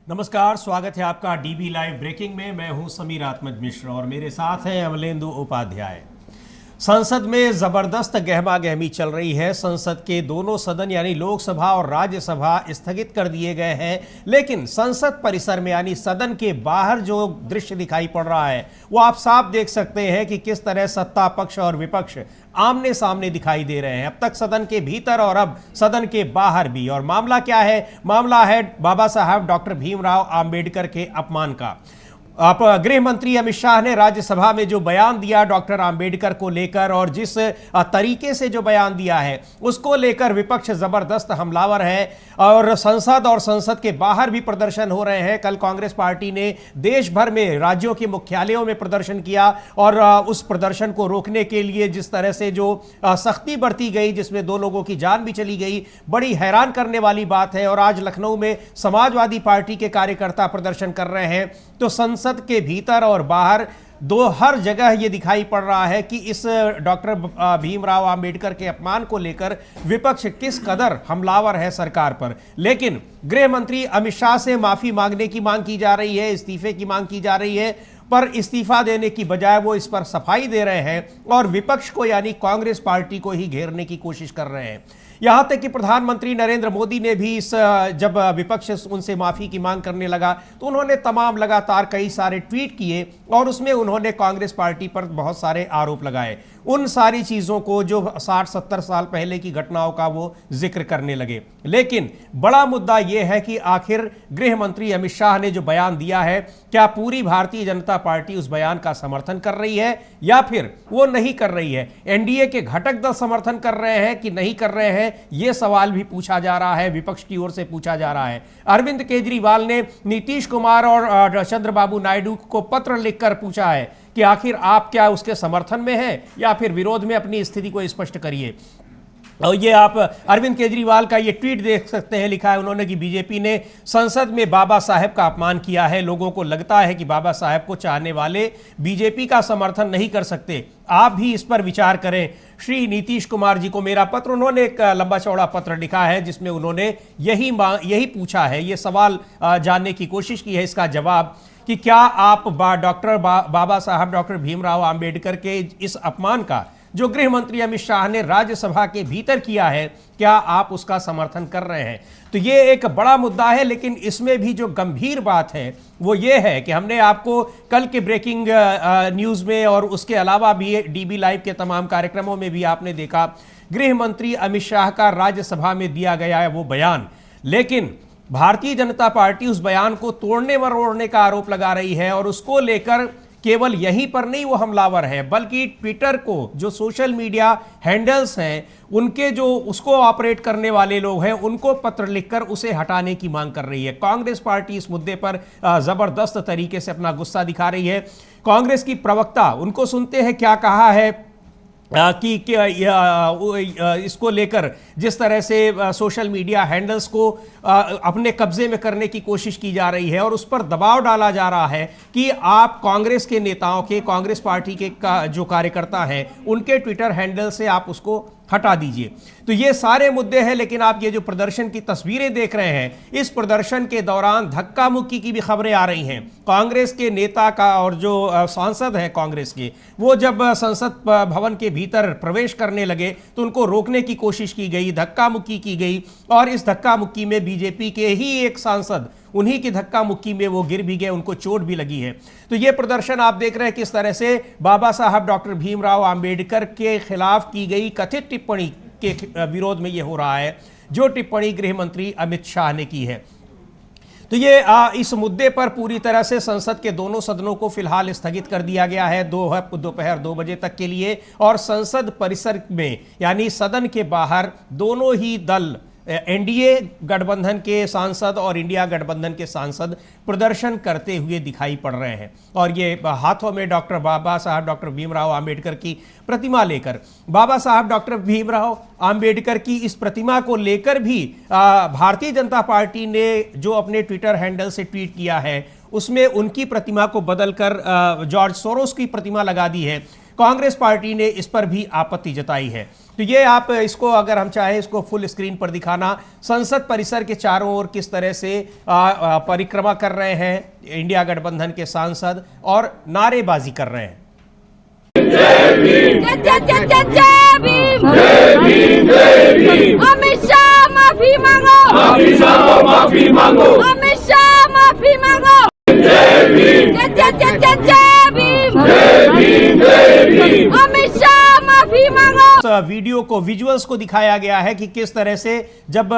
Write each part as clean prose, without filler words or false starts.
नमस्कार, स्वागत है आपका डीबी लाइव ब्रेकिंग में। मैं हूं समीर आत्मज मिश्र और मेरे साथ हैं अमलेंदु उपाध्याय। संसद में जबरदस्त गहमा गहमी चल रही है। संसद के दोनों सदन यानी लोकसभा और राज्यसभा स्थगित कर दिए गए हैं, लेकिन संसद परिसर में यानी सदन के बाहर जो दृश्य दिखाई पड़ रहा है वो आप साफ देख सकते हैं कि किस तरह सत्ता पक्ष और विपक्ष आमने सामने दिखाई दे रहे हैं। अब तक सदन के भीतर और अब सदन के बाहर भी। और मामला क्या है? मामला है बाबा साहब डॉक्टर भीमराव अंबेडकर के अपमान का। आप गृह मंत्री अमित शाह ने राज्यसभा में जो बयान दिया डॉक्टर अंबेडकर को लेकर और जिस तरीके से जो बयान दिया है उसको लेकर विपक्ष जबरदस्त हमलावर है और संसद के बाहर भी प्रदर्शन हो रहे हैं। कल कांग्रेस पार्टी ने देश भर में राज्यों के मुख्यालयों में प्रदर्शन किया और उस प्रदर्शन को रोकने के लिए जिस तरह से जो सख्ती बरती गई, जिसमें 2 लोगों की जान भी चली गई, बड़ी हैरान करने वाली बात है। और आज लखनऊ में समाजवादी पार्टी के कार्यकर्ता प्रदर्शन कर रहे हैं, तो संसद के भीतर और बाहर हर जगह यह दिखाई पड़ रहा है कि इस डॉक्टर भीमराव अंबेडकर के अपमान को लेकर विपक्ष किस कदर हमलावर है सरकार पर। लेकिन गृह मंत्री अमित शाह से माफी मांगने की मांग की जा रही है, इस्तीफे की मांग की जा रही है, पर इस्तीफा देने की बजाय वो इस पर सफाई दे रहे हैं और विपक्ष को यानी कांग्रेस पार्टी को ही घेरने की कोशिश कर रहे हैं। यहां तक कि प्रधानमंत्री नरेंद्र मोदी ने भी जब विपक्ष उनसे माफी की मांग करने लगा तो उन्होंने लगातार कई सारे ट्वीट किए और उसमें उन्होंने कांग्रेस पार्टी पर बहुत सारे आरोप लगाए। उन सारी चीजों को जो 60-70 साल पहले की घटनाओं का वो जिक्र करने लगे। लेकिन बड़ा मुद्दा यह है कि आखिर गृह मंत्री अमित शाह ने जो बयान दिया है, क्या पूरी भारतीय जनता पार्टी उस बयान का समर्थन कर रही है या फिर वो नहीं कर रही है? एनडीए के घटक दल समर्थन कर रहे हैं कि नहीं कर रहे हैं, यह सवाल भी पूछा जा रहा है, विपक्ष की ओर से पूछा जा रहा है। अरविंद केजरीवाल ने नीतीश कुमार और चंद्रबाबू नायडू को पत्र लिखकर पूछा है कि आखिर आप क्या उसके समर्थन में हैं या फिर विरोध में, अपनी स्थिति को स्पष्ट करिए। और ये आप अरविंद केजरीवाल का ये ट्वीट देख सकते हैं, लिखा है उन्होंने कि बीजेपी ने संसद में बाबा साहेब का अपमान किया है। लोगों को लगता है कि बाबा साहेब को चाहने वाले बीजेपी का समर्थन नहीं कर सकते। आप भी इस पर विचार करें। श्री नीतीश कुमार जी को मेरा पत्र, उन्होंने एक लंबा चौड़ा पत्र लिखा है जिसमें उन्होंने यही पूछा है, ये सवाल जानने की कोशिश की है, इसका जवाब कि क्या आप बाबा साहब डॉक्टर भीमराव अंबेडकर के इस अपमान का जो गृह मंत्री अमित शाह ने राज्यसभा के भीतर किया है, क्या आप उसका समर्थन कर रहे हैं? तो ये एक बड़ा मुद्दा है, लेकिन इसमें भी जो गंभीर बात है वो ये है कि हमने आपको कल के ब्रेकिंग न्यूज़ में और उसके अलावा भी डीबी लाइव के तमाम कार्यक्रमों में भी आपने देखा गृह मंत्री अमित शाह का राज्यसभा में दिया गया है वो बयान, लेकिन भारतीय जनता पार्टी उस बयान को तोड़ने मरोड़ने का आरोप लगा रही है और उसको लेकर केवल यहीं पर नहीं वो हमलावर है, बल्कि ट्विटर को जो सोशल मीडिया हैंडल्स हैं उनके जो उसको ऑपरेट करने वाले लोग हैं उनको पत्र लिखकर उसे हटाने की मांग कर रही है। कांग्रेस पार्टी इस मुद्दे पर जबरदस्त तरीके से अपना गुस्सा दिखा रही है। कांग्रेस की प्रवक्ता, उनको सुनते हैं क्या कहा है कि इसको लेकर जिस तरह से सोशल मीडिया हैंडल्स को अपने कब्जे में करने की कोशिश की जा रही है और उस पर दबाव डाला जा रहा है कि आप कांग्रेस के नेताओं के, कांग्रेस पार्टी के जो कार्यकर्ता हैं उनके ट्विटर हैंडल से आप उसको हटा दीजिए। तो ये सारे मुद्दे हैं, लेकिन आप ये जो प्रदर्शन की तस्वीरें देख रहे हैं, इस प्रदर्शन के दौरान धक्का मुक्की की भी खबरें आ रही हैं। कांग्रेस के नेता का और जो सांसद हैं कांग्रेस के, वो जब संसद भवन के भीतर प्रवेश करने लगे तो उनको रोकने की कोशिश की गई, धक्का मुक्की की गई और इस धक्का मुक्की में बीजेपी के ही एक सांसद, उन्हीं की धक्का मुक्की में वो गिर भी गए, उनको चोट भी लगी है। तो ये प्रदर्शन आप देख रहे हैं किस तरह से बाबा साहब डॉक्टर भीमराव अंबेडकर के खिलाफ की गई कथित टिप्पणी के विरोध में ये हो रहा है, जो टिप्पणी गृह मंत्री अमित शाह ने की है। तो ये इस मुद्दे पर पूरी तरह से संसद के दोनों सदनों को फिलहाल स्थगित कर दिया गया है दोपहर 2 बजे तक के लिए। और संसद परिसर में यानी सदन के बाहर दोनों ही दल, एनडीए गठबंधन के सांसद और इंडिया गठबंधन के सांसद प्रदर्शन करते हुए दिखाई पड़ रहे हैं और ये हाथों में बाबा साहब डॉक्टर भीमराव अंबेडकर की प्रतिमा लेकर, बाबा साहब डॉक्टर भीमराव अंबेडकर की इस प्रतिमा को लेकर भी भारतीय जनता पार्टी ने जो अपने ट्विटर हैंडल से ट्वीट किया है उसमें उनकी प्रतिमा को बदलकर जॉर्ज सोरोस की प्रतिमा लगा दी है। कांग्रेस पार्टी ने इस पर भी आपत्ति जताई है। तो ये आप इसको अगर हम चाहें इसको फुल स्क्रीन पर दिखाना, संसद परिसर के चारों ओर किस तरह से परिक्रमा कर रहे हैं इंडिया गठबंधन के सांसद और नारेबाजी कर रहे हैं। जय भीम, जय भीम, अमित शाह माफी मांगो, अमित शाह माफी मांगो, अमित शाह माफी मांगो। जय भीम, जय भीम, जय भीम, जय भीम, अमित शाह माफी मांगो। वीडियो को, विजुअल्स को दिखाया गया है कि किस तरह से जब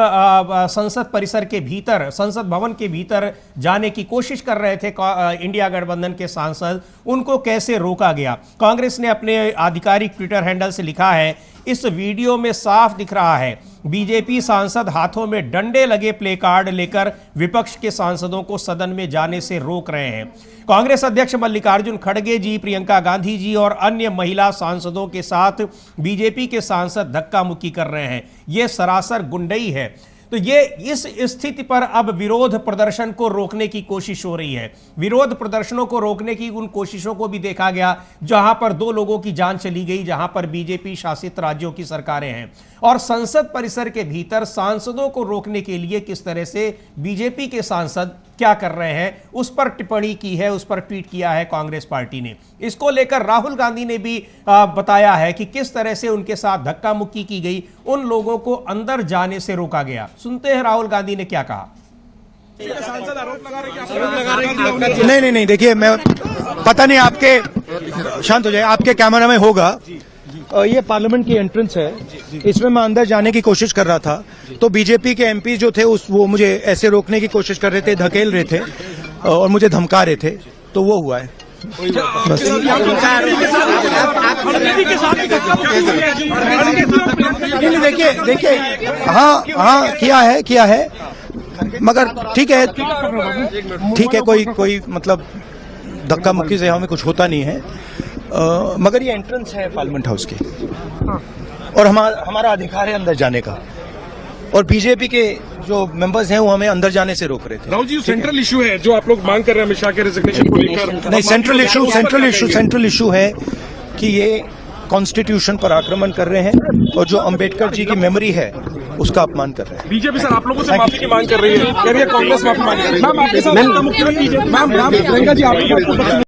संसद परिसर के भीतर, संसद भवन के भीतर जाने की कोशिश कर रहे थे इंडिया गठबंधन के सांसद, उनको कैसे रोका गया। कांग्रेस ने अपने आधिकारिक ट्विटर हैंडल से लिखा है, इस वीडियो में साफ दिख रहा है बीजेपी सांसद हाथों में डंडे लगे प्ले कार्ड लेकर विपक्ष के सांसदों को सदन में जाने से रोक रहे हैं। कांग्रेस अध्यक्ष मल्लिकार्जुन खड़गे जी, प्रियंका गांधी जी और अन्य महिला सांसदों के साथ बीजेपी के सांसद धक्का मुक्की कर रहे हैं। यह सरासर गुंडई है। तो ये इस स्थिति पर अब विरोध प्रदर्शन को रोकने की कोशिश हो रही है। विरोध प्रदर्शनों को रोकने की उन कोशिशों को भी देखा गया जहां पर 2 लोगों की जान चली गई, जहां पर बीजेपी शासित राज्यों की सरकारें हैं। और संसद परिसर के भीतर सांसदों को रोकने के लिए किस तरह से बीजेपी के सांसद क्या कर रहे हैं, उस पर टिप्पणी की है, उस पर ट्वीट किया है कांग्रेस पार्टी ने। इसको लेकर राहुल गांधी ने भी बताया है कि किस तरह से उनके साथ धक्का मुक्की की गई, उन लोगों को अंदर जाने से रोका गया। सुनते हैं राहुल गांधी ने क्या कहा। नहीं, देखिए, मैं पता नहीं, आपके शांत हो जाए, आपके कैमरा में होगा। ये पार्लियामेंट की एंट्रेंस है, इसमें मैं अंदर जाने की कोशिश कर रहा था, तो बीजेपी के एमपी जो थे वो मुझे ऐसे रोकने की कोशिश कर रहे थे, धकेल रहे थे और मुझे धमका रहे थे, तो वो हुआ है। देखिए, हाँ, किया है, मगर ठीक है, कोई मतलब धक्का मुक्की से हमें कुछ होता नहीं है, मगर ये एंट्रेंस है पार्लियामेंट हाउस की और हमारा अधिकार है अंदर जाने का, और बीजेपी के जो मेंबर्स हैं वो हमें अंदर जाने से रोक रहे थे। राहुल जी, सेंट्रल इशू है जो आप लोग मांग कर रहे हैं अमित शाह के रेजिग्नेशन को लेकर। नहीं, सेंट्रल इशू है कि ये कॉन्स्टिट्यूशन पर आक्रमण कर रहे हैं और जो अंबेडकर जी की मेमोरी है उसका अपमान कर रहे हैं। बीजेपी सर आप लोगों से माफी की मांग कर रही है, कह रही है कांग्रेस माफी मांग रही है। मैम, आपके साथ मुख्यमंत्री प्रियंका जी, आपको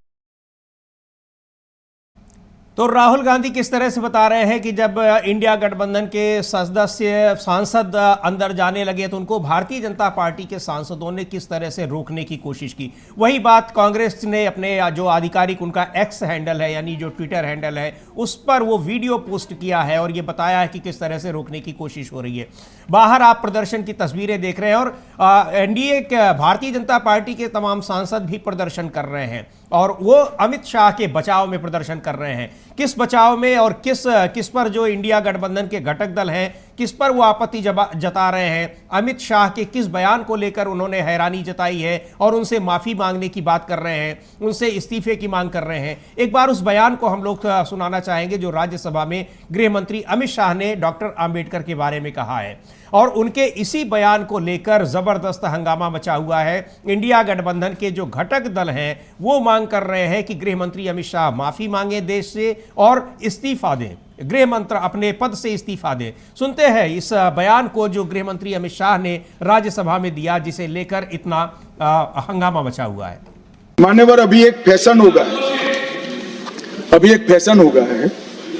तो राहुल गांधी किस तरह से बता रहे हैं कि जब इंडिया गठबंधन के सदस्य सांसद अंदर जाने लगे तो उनको भारतीय जनता पार्टी के सांसदों ने किस तरह से रोकने की कोशिश की। वही बात कांग्रेस ने अपने जो आधिकारिक उनका एक्स हैंडल है, यानी जो ट्विटर हैंडल है, उस पर वो वीडियो पोस्ट किया है और ये बताया है कि किस तरह से रोकने की कोशिश हो रही है। बाहर आप प्रदर्शन की तस्वीरें देख रहे हैं और एनडीए भारतीय जनता पार्टी के तमाम सांसद भी प्रदर्शन कर रहे हैं और वो अमित शाह के बचाव में प्रदर्शन कर रहे हैं। किस बचाव में और किस पर जो इंडिया गठबंधन के घटक दल हैं, किस पर वो आपत्ति जता रहे हैं, अमित शाह के किस बयान को लेकर उन्होंने हैरानी जताई है और उनसे माफी मांगने की बात कर रहे हैं, उनसे इस्तीफे की मांग कर रहे हैं। एक बार उस बयान को हम लोग सुनाना चाहेंगे जो राज्यसभा में गृह मंत्री अमित शाह ने डॉक्टर आंबेडकर के बारे में कहा है और उनके इसी बयान को लेकर जबरदस्त हंगामा मचा हुआ है। इंडिया गठबंधन के जो घटक दल हैं वो मांग कर रहे हैं कि गृह मंत्री अमित शाह माफी मांगे देश से और इस्तीफा दें, गृह मंत्री अपने पद से इस्तीफा दें। सुनते हैं इस बयान को जो गृह मंत्री अमित शाह ने राज्यसभा में दिया, जिसे लेकर इतना हंगामा मचा हुआ है। मान्यवर, अभी एक फैशन होगा है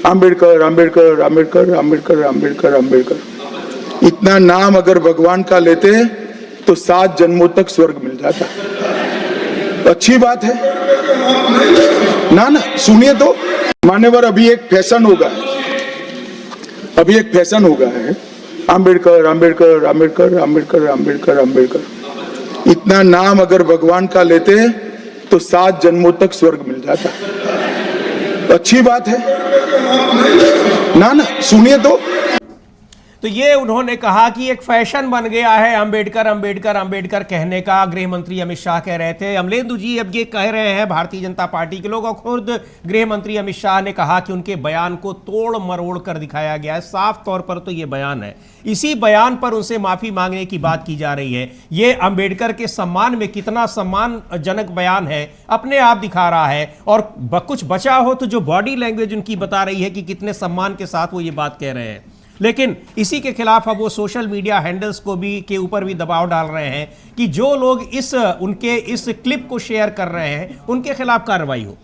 आंबेडकर आंबेडकर आंबेडकर आंबेडकर आंबेडकर आंबेडकर। इतना नाम अगर भगवान का लेते तो 7 जन्मों तक स्वर्ग मिल जाता। अच्छी बात है ना, सुनिए तो। मान्यवर, अभी एक फैशन होगा है आंबेडकर आंबेडकर आंबेडकर आंबेडकर आंबेडकर आंबेडकर। इतना नाम अगर भगवान का लेते तो 7 जन्मों तक स्वर्ग मिल जाता। अच्छी बात है ना, सुनिए तो। तो ये उन्होंने कहा कि एक फैशन बन गया है अंबेडकर अंबेडकर अंबेडकर कहने का। गृह मंत्री अमित शाह कह रहे थे। अमलेंदु जी अब ये कह रहे हैं भारतीय जनता पार्टी के लोग, और खुद गृह मंत्री अमित शाह ने कहा कि उनके बयान को तोड़ मरोड़ कर दिखाया गया है। साफ तौर पर तो ये बयान है, इसी बयान पर उनसे माफी मांगने की बात की जा रही है। ये अंबेडकर के सम्मान में कितना सम्मानजनक बयान है अपने आप दिखा रहा है। और कुछ बचा हो तो जो बॉडी लैंग्वेज उनकी बता रही है कि कितने सम्मान के साथ वो ये बात कह रहे हैं। लेकिन इसी के खिलाफ अब वो सोशल मीडिया हैंडल्स को भी के ऊपर भी दबाव डाल रहे हैं कि जो लोग उनके इस क्लिप को शेयर कर रहे हैं उनके खिलाफ कार्रवाई हो।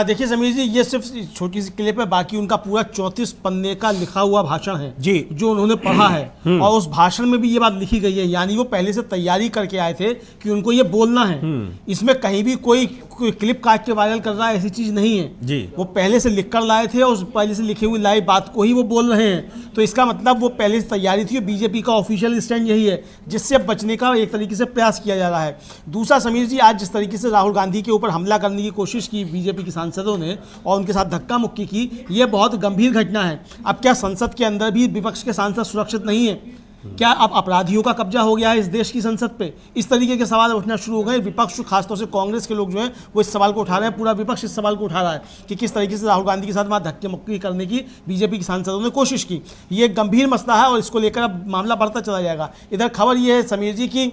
देखिए समीर जी, ये सिर्फ छोटी सी क्लिप है, बाकी उनका पूरा 34 पन्ने का लिखा हुआ भाषण है जी, जो उन्होंने पढ़ा है। और उस भाषण में भी ये बात लिखी गई है, यानी वो पहले से तैयारी करके आए थे कि उनको ये बोलना है। इसमें कहीं भी कोई क्लिप काट के वायरल कर रहा है, ऐसी चीज नहीं है जी। वो पहले से लिख कर लाए थे और उस पहले से लिखी हुई लाइव बात को ही वो बोल रहे हैं। तो इसका मतलब वो पहले से तैयारी थी। बीजेपी का ऑफिशियल स्टैंड यही है, जिससे बचने का एक तरीके से प्रयास किया जा रहा है। दूसरा समीर जी, आज जिस तरीके से राहुल गांधी के ऊपर हमला करने की कोशिश की बीजेपी के सांसदों ने और उनके साथ धक्का मुक्की की, ये बहुत गंभीर घटना है। अब क्या संसद के अंदर भी विपक्ष के सांसद सुरक्षित नहीं है? क्या अब अपराधियों का कब्जा हो गया है इस देश की संसद पे? इस तरीके के सवाल उठना शुरू हो गए। विपक्ष, खासतौर से कांग्रेस के लोग जो हैं वो इस सवाल को उठा रहे हैं। पूरा विपक्ष इस सवाल को उठा रहा है कि किस तरीके से राहुल गांधी के साथ वहाँ धक्के मुक्की करने की बीजेपी के सांसदों ने कोशिश की। ये एक गंभीर मसला है और इसको लेकर अब मामला बढ़ता चला जाएगा। इधर खबर ये है समीर जी की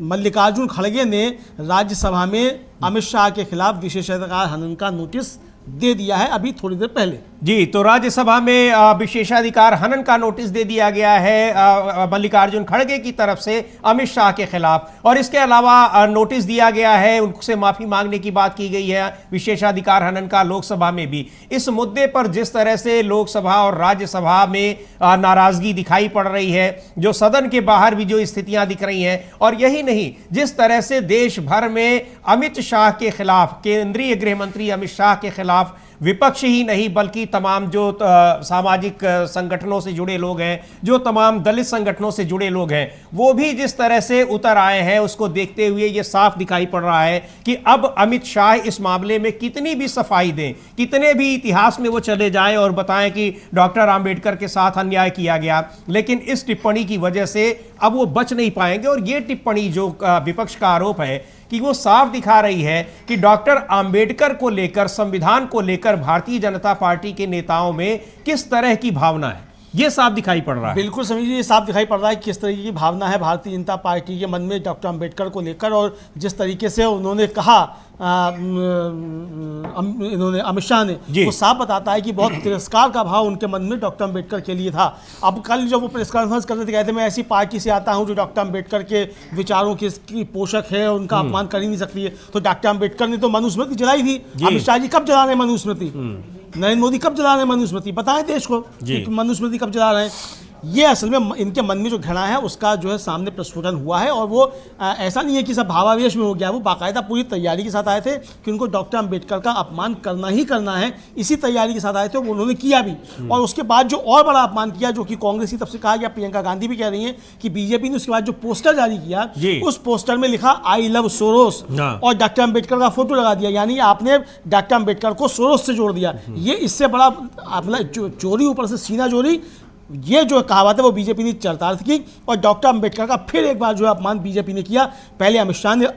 मल्लिकार्जुन खड़गे ने राज्यसभा में अमित शाह के खिलाफ विशेषाधिकार हनन का नोटिस दे दिया है अभी थोड़ी देर पहले। जी, तो राज्यसभा में विशेषाधिकार हनन का नोटिस दे दिया गया है मल्लिकार्जुन खड़गे की तरफ से अमित शाह के खिलाफ। और इसके अलावा नोटिस दिया गया है, उनसे माफी मांगने की बात की गई है विशेषाधिकार हनन का लोकसभा में भी। इस मुद्दे पर जिस तरह से लोकसभा और राज्यसभा में नाराजगी दिखाई पड़ रही है, जो सदन के बाहर भी जो स्थितियां दिख रही हैं, और यही नहीं जिस तरह से देश भर में अमित शाह के खिलाफ, केंद्रीय गृह मंत्री अमित शाह के खिलाफ विपक्ष ही नहीं बल्कि तमाम जो सामाजिक संगठनों से जुड़े लोग हैं, जो तमाम दलित संगठनों से जुड़े लोग हैं, वो भी जिस तरह से उतर आए हैं, उसको देखते हुए ये साफ दिखाई पड़ रहा है कि अब अमित शाह इस मामले में कितनी भी सफाई दें, कितने भी इतिहास में वो चले जाएं और बताएं कि डॉक्टर आंबेडकर के साथ अन्याय किया गया, लेकिन इस टिप्पणी की वजह से अब वो बच नहीं पाएंगे। और ये टिप्पणी जो विपक्ष का आरोप है कि वो साफ दिखा रही है कि डॉक्टर आंबेडकर को लेकर, संविधान को लेकर भारतीय जनता पार्टी के नेताओं में किस तरह की भावना है, ये साफ दिखाई पड़ रहा है। बिल्कुल समझिए, ये साफ दिखाई पड़ रहा है कि किस तरीके की भावना है भारतीय जनता पार्टी के मन में डॉक्टर अंबेडकर को लेकर। और जिस तरीके से उन्होंने कहा इन्होंने अमित शाह ने, वो साफ बताता है कि बहुत तिरस्कार का भाव उनके मन में डॉक्टर अंबेडकर के लिए था। अब कल जब वो प्रेस कॉन्फ्रेंस करते थे, मैं ऐसी पार्टी से आता हूं जो डॉक्टर अंबेडकर के विचारों की पोषक है, उनका अपमान कर ही नहीं सकती है। तो डॉक्टर अंबेडकर ने तो मनुस्मृति जलाई थी। अमित शाह जी कब जला रहे हैं मनुस्मृति? नरेंद्र मोदी कब जला रहे हैं मनुस्मृति? बताएं देश को कि मनुस्मृति कब जला रहे हैं। ये असल में इनके मन में जो घृणा है उसका जो है सामने प्रस्फुटन हुआ है। और वो ऐसा नहीं है कि सब भावावेश में हो गया, वो बाकायदा पूरी तैयारी के साथ आए थे कि उनको डॉक्टर अंबेडकर का अपमान करना ही करना है। इसी तैयारी के साथ आए थे, वो उन्होंने किया भी। और उसके बाद जो और बड़ा अपमान किया, जो कि कांग्रेस की तरफ से कहा गया, प्रियंका गांधी भी कह रही हैं कि बीजेपी ने उसके बाद जो पोस्टर जारी किया, उस पोस्टर में लिखा आई लव सोरोस और डॉक्टर अंबेडकर का फोटो लगा दिया, यानी आपने डॉक्टर अंबेडकर को सोरोस से जोड़ दिया। ये इससे बड़ा अपना चोरी, ऊपर से सीना चोरी, ये जो कहावत है वो बीजेपी ने चरितार्थ की। और डॉक्टर अंबेडकर का फिर एक बार जो है अपमान बीजेपी ने किया। पहले अमित शाह ने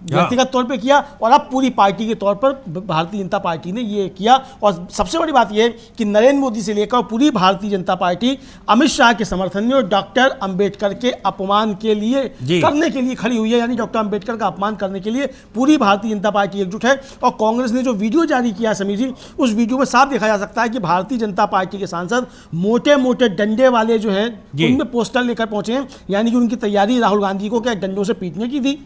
व्यक्तिगत तौर पे किया और अब पूरी पार्टी के तौर पर भारतीय जनता पार्टी ने ये किया। और सबसे बड़ी बात यह कि नरेंद्र मोदी से लेकर पूरी भारतीय जनता पार्टी अमित शाह के समर्थन में और डॉक्टर अंबेडकर के अपमान के लिए करने के लिए खड़ी हुई है। यानी डॉक्टर अंबेडकर का अपमान करने के लिए पूरी भारतीय जनता पार्टी एकजुट है। और कांग्रेस ने जो वीडियो जारी किया समीर जी, उस वीडियो में साफ देखा जा सकता है कि भारतीय जनता पार्टी के सांसद मोटे मोटे डंडे वाले जो हैं उनमें पोस्टर लेकर पहुंचे हैं, यानी कि उनकी तैयारी राहुल गांधी को क्या डंडों से पीटने की थी।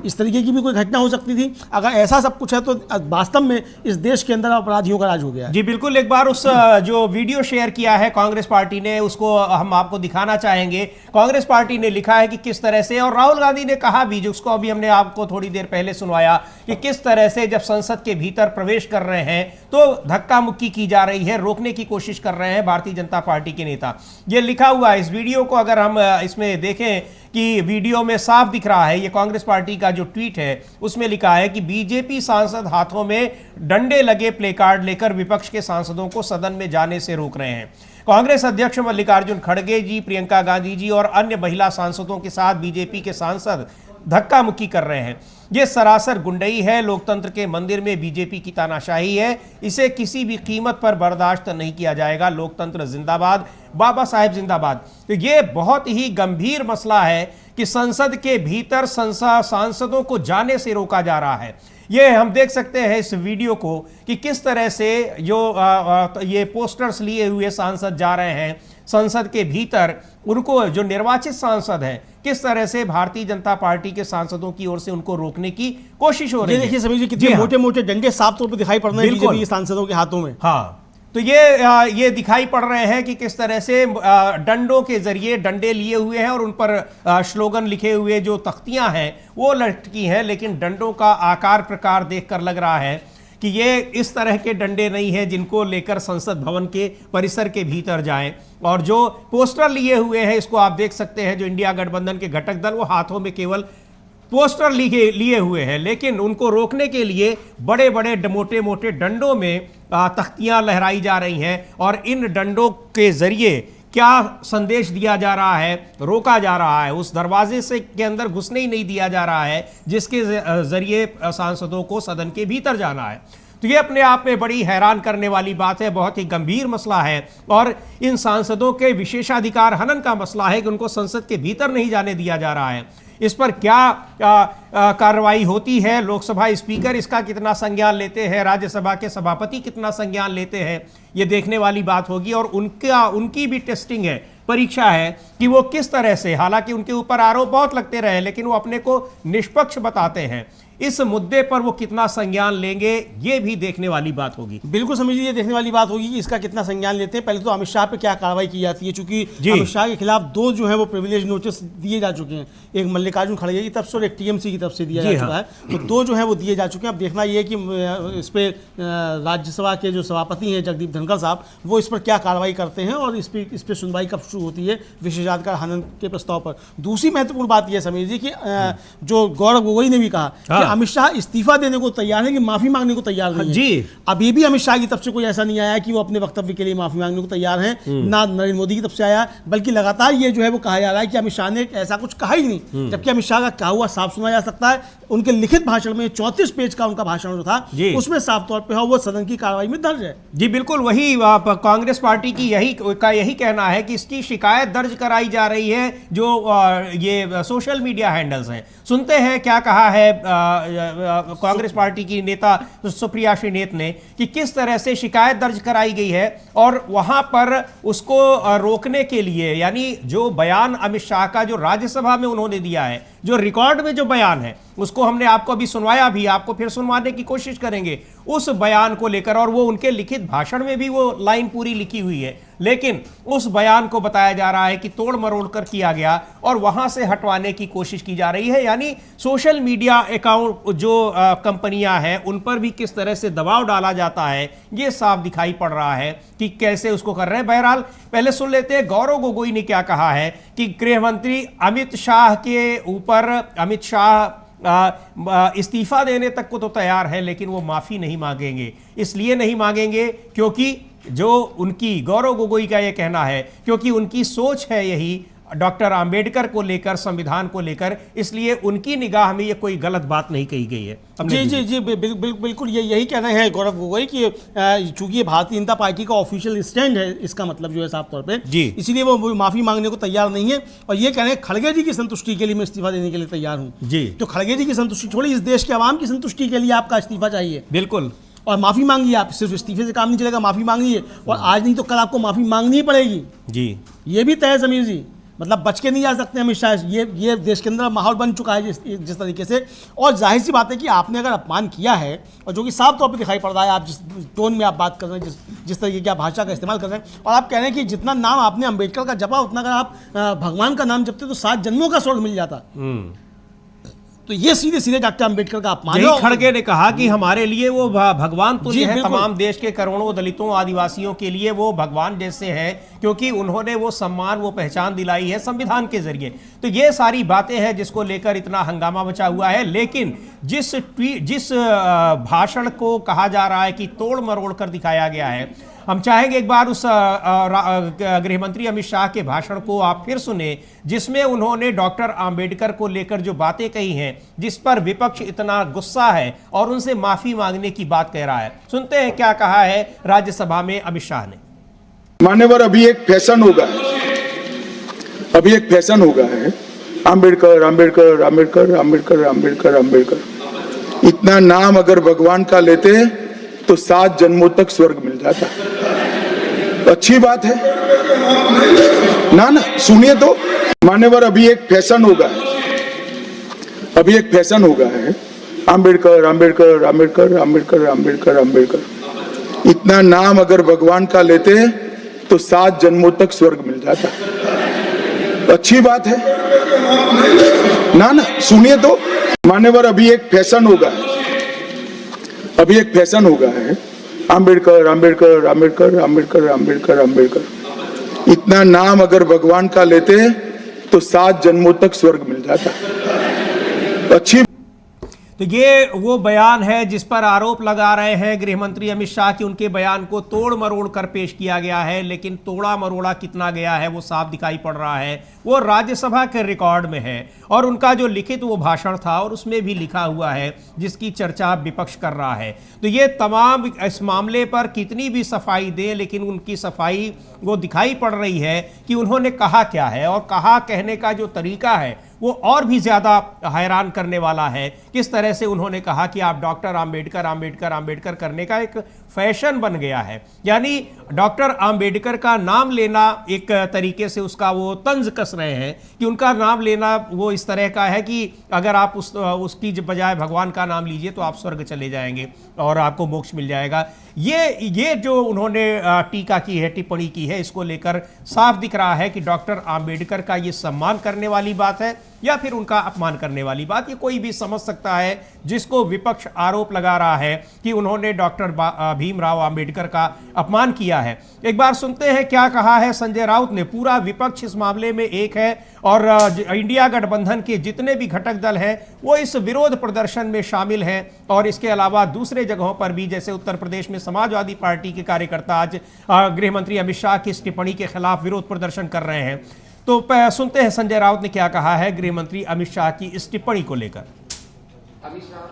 इस तरीके की भी कोई घटना हो सकती थी। अगर ऐसा सब कुछ है तो वास्तव में इस देश के अंदर अपराधियों का राज हो गया है। जी बिल्कुल, एक बार उस जो वीडियो शेयर किया है कांग्रेस पार्टी ने, उसको हम आपको दिखाना चाहेंगे। कांग्रेस पार्टी ने लिखा है कि किस तरह से, और राहुल गांधी ने कहा भी, जिसको अभी हमने आपको थोड़ी देर पहले सुनवाया, कि किस तरह से जब संसद के भीतर प्रवेश कर रहे हैं तो धक्का मुक्की की जा रही है, रोकने की कोशिश कर रहे हैं भारतीय जनता पार्टी के नेता। ये लिखा हुआ है इस वीडियो को, अगर हम इसमें देखें कि वीडियो में साफ दिख रहा है, ये कांग्रेस पार्टी का जो ट्वीट है उसमें लिखा है कि बीजेपी सांसद हाथों में डंडे लगे प्लेकार्ड लेकर विपक्ष के सांसदों को सदन में जाने से रोक रहे हैं। कांग्रेस अध्यक्ष मल्लिकार्जुन खड़गे जी, प्रियंका गांधी जी और अन्य महिला सांसदों के साथ बीजेपी के सांसद धक्का मुक्की कर रहे हैं। ये सरासर गुंडई है, लोकतंत्र के मंदिर में बीजेपी की तानाशाही है, इसे किसी भी कीमत पर बर्दाश्त नहीं किया जाएगा। लोकतंत्र जिंदाबाद, बाबा साहेब जिंदाबाद। तो ये बहुत ही गंभीर मसला है कि संसद के भीतर सांसदों को जाने से रोका जा रहा है। ये हम देख सकते हैं इस वीडियो को कि किस तरह से जो ये पोस्टर्स लिए हुए सांसद जा रहे हैं संसद के भीतर, उनको जो निर्वाचित सांसद हैं किस तरह से भारतीय जनता पार्टी के सांसदों की ओर से उनको रोकने की कोशिश हो रही है। देखिए समीर जी, कितने मोटे मोटे डंडे साफ तौर पर दिखाई पड़ रहे हैं बीजेपी सांसदों के हाथों में। हाँ, तो ये दिखाई पड़ रहे हैं कि किस तरह से डंडों के जरिए डंडे लिए हुए हैं और उन पर स्लोगन लिखे हुए जो तख्तियां हैं वो लटकी हैं, लेकिन डंडों का आकार प्रकार देखकर लग रहा है कि ये इस तरह के डंडे नहीं हैं जिनको लेकर संसद भवन के परिसर के भीतर जाएं। और जो पोस्टर लिए हुए हैं इसको आप देख सकते हैं, जो इंडिया गठबंधन के घटक दल वो हाथों में केवल पोस्टर लिए हुए हैं, लेकिन उनको रोकने के लिए बड़े बड़े मोटे मोटे डंडों में तख्तियां लहराई जा रही हैं और इन डंडों के जरिए क्या संदेश दिया जा रहा है, रोका जा रहा है। उस दरवाजे से के अंदर घुसने ही नहीं दिया जा रहा है जिसके जरिए सांसदों को सदन के भीतर जाना है। तो ये अपने आप में बड़ी हैरान करने वाली बात है, बहुत ही गंभीर मसला है और इन सांसदों के विशेषाधिकार हनन का मसला है कि उनको संसद के भीतर नहीं जाने दिया जा रहा है। इस पर क्या कार्रवाई होती है, लोकसभा स्पीकर इसका कितना संज्ञान लेते हैं, राज्यसभा के सभापति कितना संज्ञान लेते हैं, ये देखने वाली बात होगी। और उनकी भी टेस्टिंग है, परीक्षा है कि वो किस तरह से, हालांकि उनके ऊपर आरोप बहुत लगते रहे लेकिन वो अपने को निष्पक्ष बताते हैं, इस मुद्दे पर वो कितना संज्ञान लेंगे ये भी देखने वाली बात होगी। बिल्कुल समझिए, ये देखने वाली बात होगी कि इसका कितना संज्ञान लेते हैं। पहले तो अमित शाह पे क्या कार्रवाई की जाती है, चूंकि अमित शाह के खिलाफ दो जो है वो प्रिविलेज नोटिस दिए जा चुके हैं, एक मल्लिकार्जुन खड़गे की तरफ से और एक टीएमसी की तरफ से दिया जा चुका है। तो दो जो है वो दिए जा चुके हैं। अब देखना ये है कि इस पर राज्यसभा के जो सभापति हैं जगदीप धनखड़ साहब, वो इस पर क्या कार्रवाई करते हैं और इस पर सुनवाई कब शुरू होती है विशेषाधिकार हनन के प्रस्ताव पर। दूसरी महत्वपूर्ण बात यह समीर जी कि जो गौरव गोगोई ने भी कहा कि अमित शाह इस्तीफा देने को तैयार है कि माफी मांगने को तैयार नहीं है। जी, अभी भी अमित शाह की तरफ से कोई ऐसा नहीं आया कि वो अपने वक्तव्य के लिए माफी मांगने को तैयार हैं, ना नरेंद्र मोदी की तरफ से आया, बल्कि लगातार ये जो है वो कहा जा रहा है कि अमित शाह ने ऐसा कुछ कहा ही नहीं, जबकि अमित शाह का कहा हुआ साफ सुना जा सकता है। उनके लिखित भाषण में 34 पेज का उनका भाषण जो था उसमें साफ तौर पर वो सदन की कार्रवाई में दर्ज है। जी बिल्कुल, वही कांग्रेस पार्टी की यही कहना है कि इसकी शिकायत दर्ज कराई जा रही है। जो ये सोशल मीडिया हैंडल्स हैं, सुनते हैं क्या कहा है कांग्रेस पार्टी की नेता सुप्रिया श्रीनेत ने कि किस तरह से शिकायत दर्ज कराई गई है और वहां पर उसको रोकने के लिए, यानी जो बयान अमित शाह का जो राज्यसभा में उन्होंने दिया है, जो रिकॉर्ड में जो बयान है उसको हमने आपको अभी सुनवाया भी, आपको फिर सुनवाने की कोशिश करेंगे उस बयान को लेकर, और वो उनके लिखित भाषण में भी वो लाइन पूरी लिखी हुई है, लेकिन उस बयान को बताया जा रहा है कि तोड़ मरोड़ कर किया गया और वहां से हटवाने की कोशिश की जा रही है। यानी सोशल मीडिया अकाउंट जो कंपनियां हैं उन पर भी किस तरह से दबाव डाला जाता है ये साफ दिखाई पड़ रहा है कि कैसे उसको कर रहे हैं। बहरहाल पहले सुन लेते हैं गौरव गोगोई ने क्या कहा है कि गृह मंत्री अमित शाह के ऊपर, अमित शाह इस्तीफा देने तक को तो तैयार है लेकिन वो माफी नहीं मांगेंगे। इसलिए नहीं मांगेंगे क्योंकि जो उनकी, गौरव गोगोई का ये कहना है, क्योंकि उनकी सोच है यही डॉक्टर अंबेडकर को लेकर, संविधान को लेकर, इसलिए उनकी निगाह में ये कोई गलत बात नहीं कही गई है। जी जी जी बिल्कुल यही कहना है गौरव गोगोई कि चूंकि ये भारतीय जनता पार्टी का ऑफिशियल स्टैंड है, इसका मतलब जो है साफ तौर पे, इसीलिए वो माफी मांगने को तैयार नहीं है और ये कह रहे हैं खड़गे जी की संतुष्टि के लिए मैं इस्तीफा देने के लिए तैयार हूँ। जी, तो खड़गे जी की संतुष्टि छोड़ी, इस देश के आवाम की संतुष्टि के लिए आपका इस्तीफा चाहिए। बिल्कुल, और माफी मांगिए, आप सिर्फ इस्तीफे से काम नहीं चलेगा, माफी मांगिए और आज नहीं तो कल आपको माफी मांगनी ही पड़ेगी। जी, ये भी तय है समीर जी, मतलब बच के नहीं जा सकते हमें शायद, ये देश के अंदर माहौल बन चुका है जिस तरीके से। और जाहिर सी बात है कि आपने अगर अपमान किया है, और जो कि साफ तौर पे दिखाई पड़ रहा है, आप जिस टोन में आप बात कर रहे हैं, जिस तरीके की आप भाषा का इस्तेमाल कर रहे हैं, और आप कह रहे हैं कि जितना नाम आपने अम्बेडकर का जपा उतना अगर आप भगवान का नाम जपते तो 7 जन्मों का स्वर्ग मिल जाता। तो ये सीधे सीधे डॉक्टर अंबेडकर का अपमान है। खड़गे ने कहा कि हमारे लिए वो भगवान तुल्य है, तमाम देश के करोड़ों दलितों आदिवासियों के लिए वो भगवान जैसे हैं, क्योंकि उन्होंने वो सम्मान, वो पहचान दिलाई है संविधान के जरिए। तो ये सारी बातें हैं जिसको लेकर इतना हंगामा मचा हुआ है। लेकिन जिस भाषण को कहा जा रहा है कि तोड़ मरोड़ कर दिखाया गया है, हम चाहेंगे एक बार उस गृह मंत्री अमित शाह के भाषण को आप फिर सुने, जिसमें उन्होंने डॉक्टर आंबेडकर को लेकर जो बातें कही हैं, जिस पर विपक्ष इतना गुस्सा है और उनसे माफी मांगने की बात कह रहा है। सुनते हैं क्या कहा है राज्यसभा में अमित शाह ने। मान्यवर, अभी एक फैशन होगा, अभी एक फैशन होगा है आंबेडकर आंबेडकर आंबेडकर आंबेडकर आंबेडकर आंबेडकर। इतना नाम अगर भगवान का लेते तो 7 जन्मों तक स्वर्ग मिल जाता। अच्छी बात है ना? सुनिए तो मान्यवर, अभी एक फैशन होगा, अभी एक फैशन होगा है आंबेडकर आंबेडकर आंबेडकर आंबेडकर आंबेडकर आंबेडकर। इतना नाम अगर भगवान का लेते तो 7 जन्मों तक स्वर्ग मिल जाता। अच्छी बात है ना? सुनिए तो मान्यवर, अभी एक फैशन होगा, अभी एक फैशन होगा है आंबेडकर आंबेडकर आंबेडकर आंबेडकर आंबेडकर आंबेडकर। इतना नाम अगर भगवान का लेते तो 7 जन्मों तक स्वर्ग मिल जाता। अच्छी तो ये वो बयान है जिस पर आरोप लगा रहे हैं गृह मंत्री अमित शाह कि उनके बयान को तोड़ मरोड़ कर पेश किया गया है, लेकिन तोड़ा मरोड़ा कितना गया है वो साफ दिखाई पड़ रहा है। वो राज्यसभा के रिकॉर्ड में है और उनका जो लिखित वो भाषण था और उसमें भी लिखा हुआ है, जिसकी चर्चा विपक्ष कर रहा है। तो ये तमाम इस मामले पर कितनी भी सफाई दें, लेकिन उनकी सफाई वो दिखाई पड़ रही है कि उन्होंने कहा क्या है, और कहा कहने का जो तरीका है वो और भी ज़्यादा हैरान करने वाला है। किस तरह से उन्होंने कहा कि आप डॉक्टर आंबेडकर आंबेडकर आंबेडकर करने का एक फैशन बन गया है, यानी डॉक्टर आंबेडकर का नाम लेना एक तरीके से उसका वो तंज कस रहे हैं कि उनका नाम लेना वो इस तरह का है कि अगर आप उसकी बजाय भगवान का नाम लीजिए तो आप स्वर्ग चले जाएंगे और आपको मोक्ष मिल जाएगा। ये जो उन्होंने टीका की है, टिप्पणी की है, इसको लेकर साफ दिख रहा है कि डॉक्टर आंबेडकर का ये सम्मान करने वाली बात है या फिर उनका अपमान करने वाली बात। ये कोई भी समझ सकता है जिसको विपक्ष आरोप लगा रहा है कि उन्होंने डॉक्टर भीमराव आंबेडकर का अपमान किया है। एक बार सुनते हैं क्या कहा है संजय राउत ने। पूरा विपक्ष इस मामले में एक है और इंडिया गठबंधन के जितने भी घटक दल हैं वो इस विरोध प्रदर्शन में शामिल हैं, और इसके अलावा दूसरे जगहों पर भी, जैसे उत्तर प्रदेश में समाजवादी पार्टी के कार्यकर्ता आज गृह मंत्री अमित शाह की इस टिप्पणी के खिलाफ विरोध प्रदर्शन कर रहे हैं। तो सुनते हैं संजय राउत ने क्या कहा है गृह मंत्री अमित शाह की इस टिप्पणी को लेकर। अमित शाह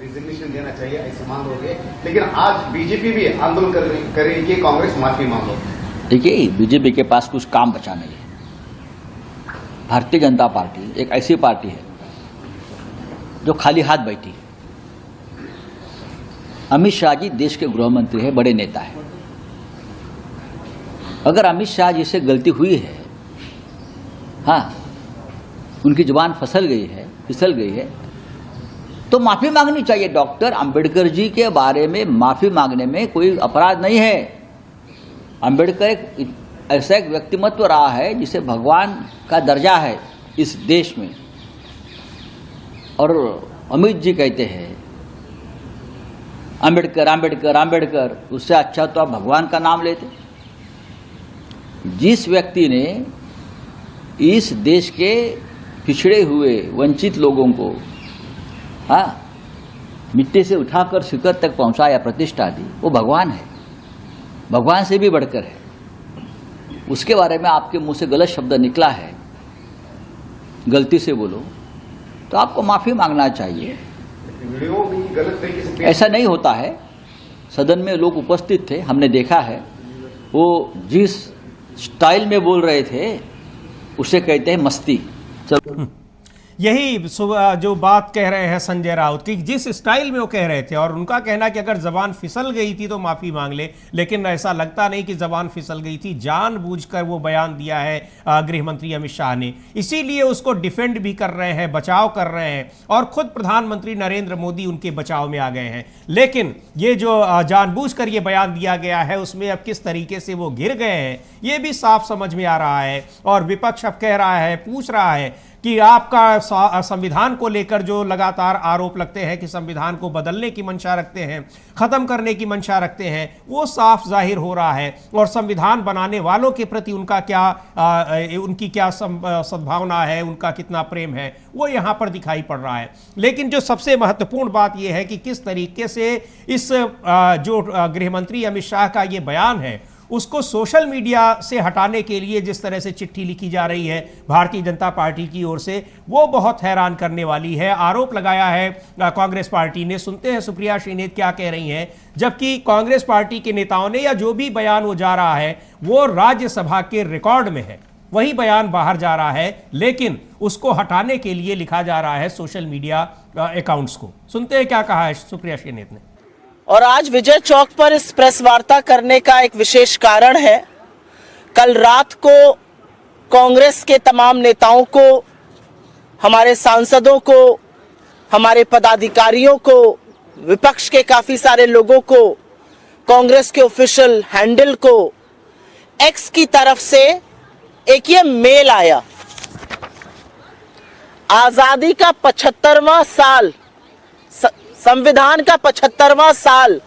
रिजिग्नेशन देना चाहिए ऐसे मान लोगे, लेकिन आज बीजेपी भी आंदोलन कर रही है कि कांग्रेस माफी मांगो। देखिए, बीजेपी के पास कुछ काम बचा नहीं है। भारतीय जनता पार्टी एक ऐसी पार्टी है जो खाली हाथ बैठी है। अमित शाह जी देश के गृह मंत्री है, बड़े नेता है। अगर अमित शाह जी से गलती हुई है, हाँ, उनकी जुबान फिसल गई है, तो माफी मांगनी चाहिए। डॉक्टर अंबेडकर जी के बारे में माफी मांगने में कोई अपराध नहीं है। अंबेडकर एक ऐसा एक व्यक्तिमत्व रहा है जिसे भगवान का दर्जा है इस देश में, और अमित जी कहते हैं अंबेडकर अंबेडकर अंबेडकर, उससे अच्छा तो आप भगवान का नाम लेते। जिस व्यक्ति ने इस देश के पिछड़े हुए वंचित लोगों को मिट्टी से उठाकर शिखर तक पहुंचाया, प्रतिष्ठा दी, वो भगवान है, भगवान से भी बढ़कर है। उसके बारे में आपके मुंह से गलत शब्द निकला है, गलती से बोलो तो आपको माफी मांगना चाहिए। वीडियो भी गलत तरीके से ऐसा नहीं होता है। सदन में लोग उपस्थित थे, हमने देखा है। वो जिस स्टाइल में बोल रहे थे उसे कहते हैं मस्ती। यही जो बात कह रहे हैं संजय राउत कि जिस स्टाइल में वो कह रहे थे, और उनका कहना कि अगर जबान फिसल गई थी तो माफी मांग ले, लेकिन ऐसा लगता नहीं कि जबान फिसल गई थी। जानबूझकर वो बयान दिया है गृह मंत्री अमित शाह ने, इसीलिए उसको डिफेंड भी कर रहे हैं, बचाव कर रहे हैं, और खुद प्रधानमंत्री नरेंद्र मोदी उनके बचाव में आ गए हैं। लेकिन ये जो जानबूझकर ये बयान दिया गया है उसमें अब किस तरीके से वो घिर गए हैं ये भी साफ समझ में आ रहा है। और विपक्ष अब कह रहा है, पूछ रहा है कि आपका संविधान को लेकर जो लगातार आरोप लगते हैं कि संविधान को बदलने की मंशा रखते हैं, खत्म करने की मंशा रखते हैं, वो साफ जाहिर हो रहा है। और संविधान बनाने वालों के प्रति उनका क्या उनकी क्या सद्भावना है, उनका कितना प्रेम है, वो यहाँ पर दिखाई पड़ रहा है। लेकिन जो सबसे महत्वपूर्ण बात यह है कि किस तरीके से इस जो गृह मंत्री अमित शाह का ये बयान है उसको सोशल मीडिया से हटाने के लिए जिस तरह से चिट्ठी लिखी जा रही है भारतीय जनता पार्टी की ओर से, वो बहुत हैरान करने वाली है। आरोप लगाया है कांग्रेस पार्टी ने। सुनते हैं सुप्रिया श्रीनेत क्या कह रही हैं, जबकि कांग्रेस पार्टी के नेताओं ने या जो भी बयान वो जा रहा है वो राज्यसभा के रिकॉर्ड में है, वही बयान बाहर जा रहा है, लेकिन उसको हटाने के लिए लिखा जा रहा है सोशल मीडिया अकाउंट्स को। सुनते हैं क्या कहा है सुप्रिया श्रीनेत ने। और आज विजय चौक पर इस प्रेस वार्ता करने का एक विशेष कारण है। कल रात को कांग्रेस के तमाम नेताओं को, हमारे सांसदों को, हमारे पदाधिकारियों को, विपक्ष के काफी सारे लोगों को, कांग्रेस के ऑफिशियल हैंडल को एक्स की तरफ से एक ये मेल आया। आजादी का 75वां साल, संविधान का 75वां साल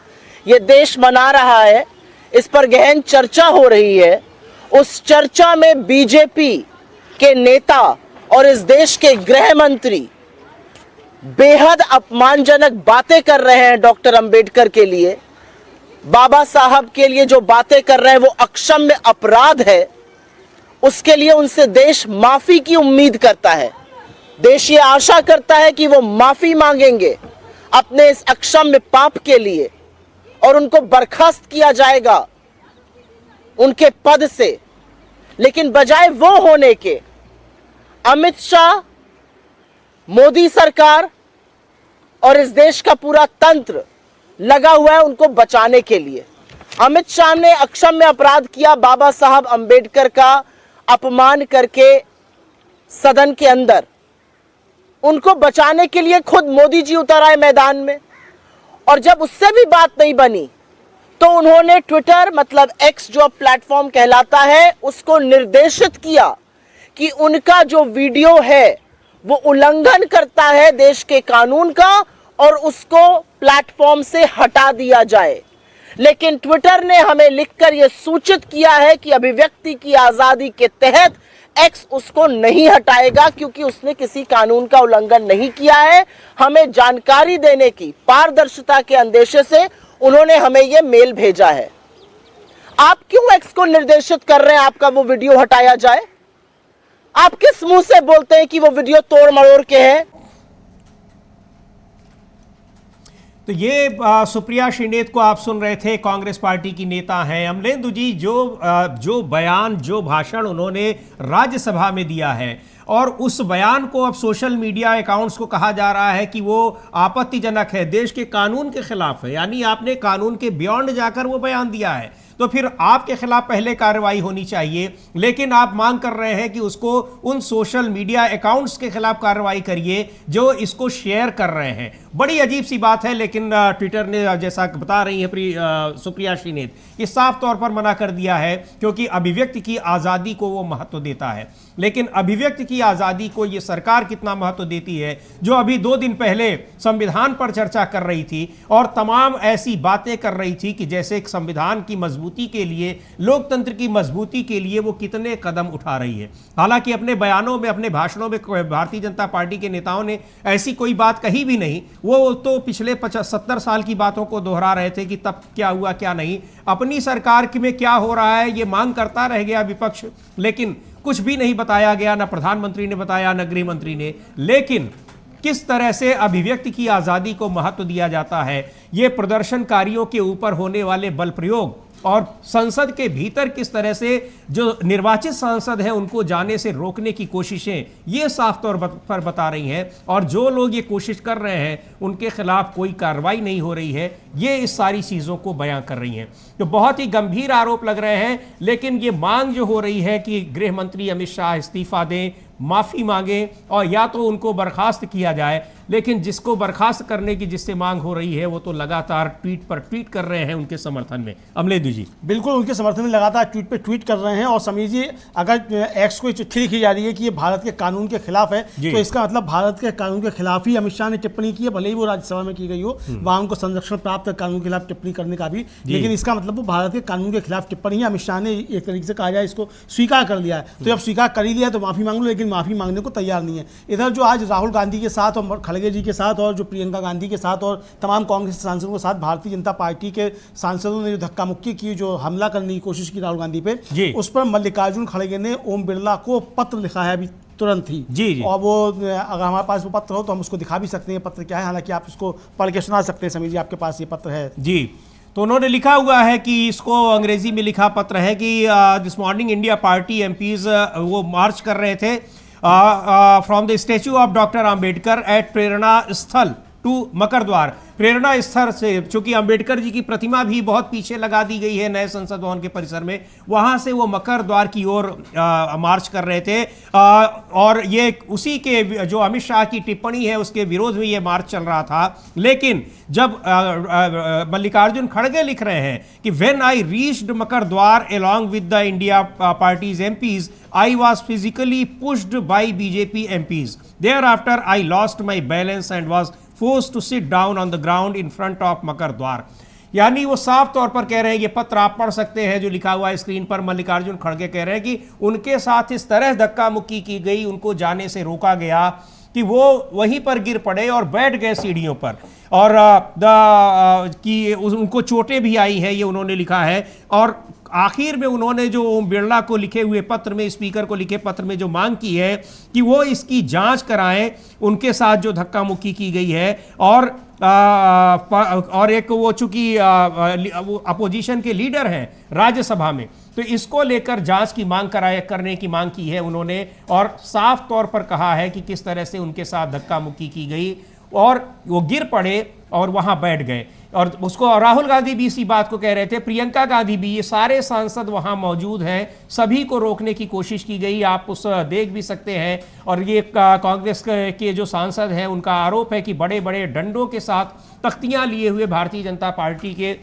ये देश मना रहा है, इस पर गहन चर्चा हो रही है। उस चर्चा में बीजेपी के नेता और इस देश के गृह मंत्री बेहद अपमानजनक बातें कर रहे हैं डॉक्टर अंबेडकर के लिए, बाबा साहब के लिए जो बातें कर रहे हैं वो अक्षम्य अपराध है। उसके लिए उनसे देश माफी की उम्मीद करता है। देश ये आशा करता है कि वो माफी मांगेंगे अपने इस अक्षम्य पाप के लिए और उनको बर्खास्त किया जाएगा उनके पद से। लेकिन बजाय वो होने के अमित शाह, मोदी सरकार और इस देश का पूरा तंत्र लगा हुआ है उनको बचाने के लिए। अमित शाह ने अक्षम्य अपराध किया, बाबा साहब अंबेडकर का अपमान करके सदन के अंदर। उनको बचाने के लिए खुद मोदी जी उतर आए मैदान में, और जब उससे भी बात नहीं बनी तो उन्होंने ट्विटर मतलब एक्स जो प्लेटफॉर्म कहलाता है उसको निर्देशित किया कि उनका जो वीडियो है वो उल्लंघन करता है देश के कानून का और उसको प्लेटफॉर्म से हटा दिया जाए। लेकिन ट्विटर ने हमें लिखकर यह सूचित किया है कि अभिव्यक्ति की आजादी के तहत एक्स उसको नहीं हटाएगा क्योंकि उसने किसी कानून का उल्लंघन नहीं किया है। हमें जानकारी देने की पारदर्शिता के अंदेशे से उन्होंने हमें यह मेल भेजा है। आप क्यों एक्स को निर्देशित कर रहे हैं आपका वो वीडियो हटाया जाए? आप किस मुंह से बोलते हैं कि वो वीडियो तोड़ मरोड़ के है? तो ये सुप्रिया श्रीनेत को आप सुन रहे थे, कांग्रेस पार्टी की नेता हैं। अमलेंदु जी, जो बयान, जो भाषण उन्होंने राज्यसभा में दिया है और उस बयान को अब सोशल मीडिया अकाउंट्स को कहा जा रहा है कि वो आपत्तिजनक है, देश के कानून के खिलाफ है, यानी आपने कानून के बियॉन्ड जाकर वो बयान दिया है, तो फिर आपके खिलाफ पहले कार्रवाई होनी चाहिए। लेकिन आप मांग कर रहे हैं कि उसको उन सोशल मीडिया अकाउंट्स के खिलाफ कार्रवाई करिए जो इसको शेयर कर रहे हैं। बड़ी अजीब सी बात है, लेकिन ट्विटर ने, जैसा बता रही है सुप्रिया श्रीनेत, ये साफ तौर पर मना कर दिया है क्योंकि अभिव्यक्ति की आज़ादी को वो महत्व देता है। लेकिन अभिव्यक्ति की आज़ादी को ये सरकार कितना महत्व देती है, जो अभी 2 दिन पहले संविधान पर चर्चा कर रही थी और तमाम ऐसी बातें कर रही थी कि जैसे एक संविधान की मजबूती के लिए, लोकतंत्र की मजबूती के लिए वो कितने कदम उठा रही है। हालांकि अपने बयानों में, अपने भाषणों में भारतीय जनता पार्टी के नेताओं ने ऐसी कोई बात कही भी नहीं। वो तो पिछले 70 साल की बातों को दोहरा रहे थे कि तब क्या हुआ क्या नहीं, अपनी सरकार में क्या हो रहा है ये मांग करता रह गया विपक्ष, लेकिन कुछ भी नहीं बताया गया, ना प्रधानमंत्री ने बताया, ना गृह मंत्री ने। लेकिन किस तरह से अभिव्यक्ति की आज़ादी को महत्व दिया जाता है, ये प्रदर्शनकारियों के ऊपर होने वाले बल प्रयोग और संसद के भीतर किस तरह से जो निर्वाचित सांसद हैं उनको जाने से रोकने की कोशिशें, ये साफ तौर पर बता रही हैं। और जो लोग ये कोशिश कर रहे हैं उनके खिलाफ कोई कार्रवाई नहीं हो रही है, ये इस सारी चीज़ों को बयां कर रही हैं। तो बहुत ही गंभीर आरोप लग रहे हैं। लेकिन ये मांग जो हो रही है कि गृह मंत्री अमित शाह इस्तीफा दें, माफ़ी मांगे और या तो उनको बर्खास्त किया जाए। लेकिन जिसको बर्खास्त करने की जिससे मांग हो रही है वो तो लगातार ट्वीट पर ट्वीट कर रहे हैं उनके समर्थन में। अमलेंदु जी, बिल्कुल उनके समर्थन में लगातार ट्वीट पे ट्वीट कर रहे हैं। और समझिए अगर एक्स को चिट्ठी लिखी जा रही है कि ये भारत के कानून के खिलाफ है, तो इसका मतलब भारत के कानून के खिलाफ ही अमित शाह ने टिप्पणी की है, भले ही वो राज्यसभा में की गई हो, वहाँ उनको संरक्षण प्राप्त है कानून के खिलाफ टिप्पणी करने का भी, लेकिन इसका मतलब वो भारत के कानून के खिलाफ टिप्पणी है। अमित शाह ने एक तरीके से कहा जाए इसको स्वीकार कर लिया है। तो जब स्वीकार कर ही लिया तो माफी मांग लो, लेकिन माफी मांगने को तैयार नहीं है। इधर जो आज राहुल गांधी के साथ और खड़गे जी के साथ और जो प्रियंका गांधी के साथ और तमाम कांग्रेस सांसदों के साथ भारतीय जनता पार्टी के सांसदों ने जो धक्का मुक्की की, जो हमला करने की कोशिश की राहुल गांधी पे, उस पर मल्लिकार्जुन खड़गे ने ओम बिरला को पत्र लिखा है अभी तुरंत ही। जी। और वो अगर हमारे पास वो पत्र हो तो हम उसको दिखा भी सकते हैं पत्र क्या है, हालांकि आप इसको पढ़ के सुना सकते हैं। समीर जी, आपके पास ये पत्र है? जी। तो उन्होंने लिखा हुआ है कि इसको अंग्रेजी में लिखा पत्र है कि this morning India party MPs वो मार्च कर रहे थे from the statue of doctor Ambedkar at Prerna Sthal to मकर द्वार। प्रेरणा स्थल से, चूंकि अंबेडकर जी की प्रतिमा भी बहुत पीछे लगा दी गई है नए संसद भवन के परिसर में, वहां से वो मकर द्वार की ओर मार्च कर रहे थे। और ये उसी के जो अमित शाह की टिप्पणी है उसके विरोध में ये मार्च चल रहा था। लेकिन जब मल्लिकार्जुन खड़गे लिख रहे हैं कि व्हेन आई रीच्ड मकर द्वार along with the India party's MPs, I was physically pushed by BJP MPs. Thereafter, I lost my balance and was forced to sit down on the ground in front of मकर द्वार। यानी वो साफ तौर पर कह रहे हैं, ये पत्र आप पढ़ सकते हैं जो लिखा हुआ है स्क्रीन पर, मल्लिकार्जुन खड़गे कह रहे हैं कि उनके साथ इस तरह धक्का मुक्की की गई, उनको जाने से रोका गया कि वो वहीं पर गिर पड़े और बैठ गए सीढ़ियों पर, और कि उनको चोटें भी आई है, ये उन्होंने लिखा है। और आखिर में उन्होंने जो ओम बिरला को लिखे हुए पत्र में, स्पीकर को लिखे पत्र में जो मांग की है कि वो इसकी जांच कराएं, उनके साथ जो धक्का मुक्की की गई है। और एक वो चूंकि अपोजिशन के लीडर हैं राज्यसभा में, तो इसको लेकर जांच की मांग करने की मांग की है उन्होंने, और साफ तौर पर कहा है कि किस तरह से उनके साथ धक्का मुक्की की गई और वो गिर पड़े और वहां बैठ गए। और उसको राहुल गांधी भी इसी बात को कह रहे थे, प्रियंका गांधी भी, ये सारे सांसद वहां मौजूद हैं, सभी को रोकने की कोशिश की गई, आप उस देख भी सकते हैं। और ये कांग्रेस के जो सांसद हैं उनका आरोप है कि बड़े बड़े डंडों के साथ तख्तियां लिए हुए भारतीय जनता पार्टी के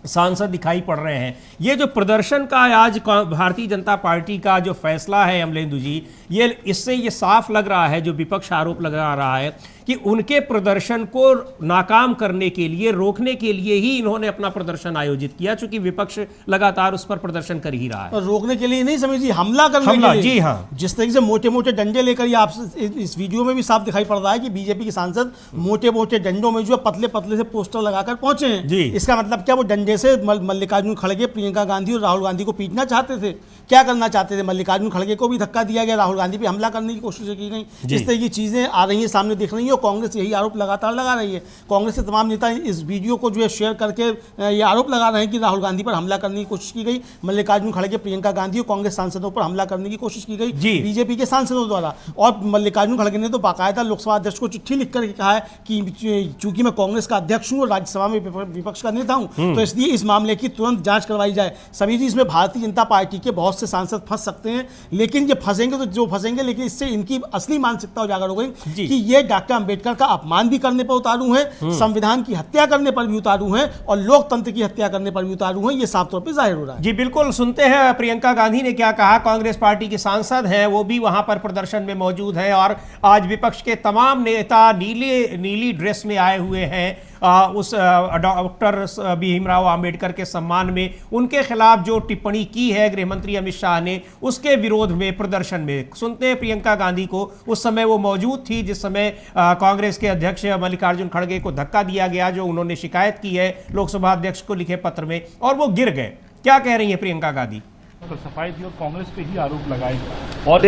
सांसद दिखाई पड़ रहे हैं। ये जो प्रदर्शन का आज भारतीय जनता पार्टी का जो फैसला है अमलेंदु जी, ये इससे ये साफ लग रहा है, जो विपक्ष आरोप लगा रहा है कि उनके प्रदर्शन को नाकाम करने के लिए, रोकने के लिए ही इन्होंने अपना प्रदर्शन आयोजित किया, चूंकि विपक्ष लगातार उस पर प्रदर्शन कर ही रहा है। रोकने के लिए नहीं समझिए, हमला करने के लिए। जी हाँ, जिस तरीके से मोटे मोटे डंडे लेकर, ये आप इस वीडियो में भी साफ दिखाई पड़ रहा है कि बीजेपी के सांसद मोटे मोटे डंडों में जो पतले पतले से पोस्टर लगाकर पहुंचे हैं। इसका मतलब क्या, वो डंडे से मल्लिकार्जुन खड़गे, प्रियंका गांधी और राहुल गांधी को पीटना चाहते थे? क्या करना चाहते थे? मल्लिकार्जुन खड़गे को भी धक्का दिया गया, राहुल गांधी पे हमला करने की कोशिश की गई। इस तरह की चीजें आ रही हैं, सामने दिख रही है, और कांग्रेस यही आरोप लगातार लगा रही है। कांग्रेस के तमाम नेता इस वीडियो को जो है शेयर करके ये आरोप लगा रहे हैं कि राहुल गांधी पर हमला करने की कोशिश की गई, मल्लिकार्जुन खड़गे, प्रियंका गांधी और कांग्रेस सांसदों पर हमला करने की कोशिश की गई बीजेपी के सांसदों द्वारा। और मल्लिकार्जुन खड़गे ने तो बाकायदा लोकसभा अध्यक्ष को चिट्ठी लिख कर कहा है कि चूंकि मैं कांग्रेस का अध्यक्ष हूँ और राज्यसभा में विपक्ष का नेता हूँ, तो इसलिए इस मामले की तुरंत जांच करवाई जाए। समीर जी, इसमें भारतीय जनता पार्टी के बहुत से सांसद फंस सकते हैं, लेकिन ये फंसेंगे तो जो फंसेंगे, लेकिन इससे इनकी असली मानसिकता उजागर हो गई कि ये डॉक्टर अंबेडकर का अपमान भी करने पर उतारू हैं, संविधान की हत्या करने पर भी उतारू हैं, और लोकतंत्र की हत्या करने पर भी उतारू हैं। ये साफ तौर पर जाहिर हो रहा है। जी बिल्कुल, सुनते हैं प्रियंका गांधी ने क्या कहा। कांग्रेस पार्टी के सांसद हैं, वो भी वहां पर प्रदर्शन में मौजूद हैं, और आज विपक्ष के तमाम नेता नीली ड्रेस में आए हुए हैं उस डॉक्टर भीमराव अंबेडकर के सम्मान में। उनके खिलाफ जो टिप्पणी की है गृह मंत्री अमित शाह ने, उसके विरोध में प्रदर्शन में सुनते हैं प्रियंका गांधी को। उस समय वो मौजूद थी जिस समय कांग्रेस के अध्यक्ष मल्लिकार्जुन खड़गे को धक्का दिया गया, जो उन्होंने शिकायत की है लोकसभा अध्यक्ष को लिखे पत्र में, और वो गिर गए। क्या कह रही है प्रियंका गांधी? तो सफाई दी और कांग्रेस पे ही आरोप लगाए। और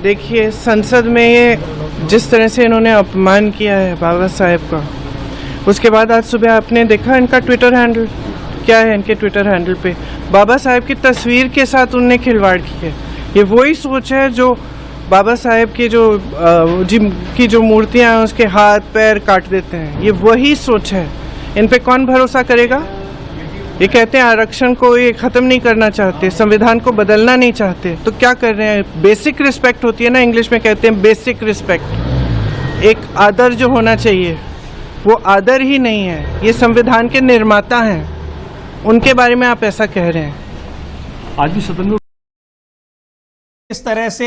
देखिए संसद में ये जिस तरह से इन्होंने अपमान किया है बाबा साहेब का, उसके बाद आज सुबह आपने देखा इनका ट्विटर हैंडल क्या है। इनके ट्विटर हैंडल पे बाबा साहेब की तस्वीर के साथ उनने खिलवाड़ की है। ये वही सोच है जो बाबा साहेब के की जो मूर्तियां हैं उसके हाथ पैर काट देते हैं, ये वही सोच है। इन पे कौन भरोसा करेगा? ये कहते हैं आरक्षण को ये ख़त्म नहीं करना चाहते, संविधान को बदलना नहीं चाहते, तो क्या कर रहे हैं? बेसिक रिस्पेक्ट होती है ना, इंग्लिश में कहते हैं बेसिक रिस्पेक्ट। एक आदर जो होना चाहिए वो आदर ही नहीं है। ये संविधान के निर्माता हैं, उनके बारे में आप ऐसा कह रहे हैं। आज भी सदन में इस तरह से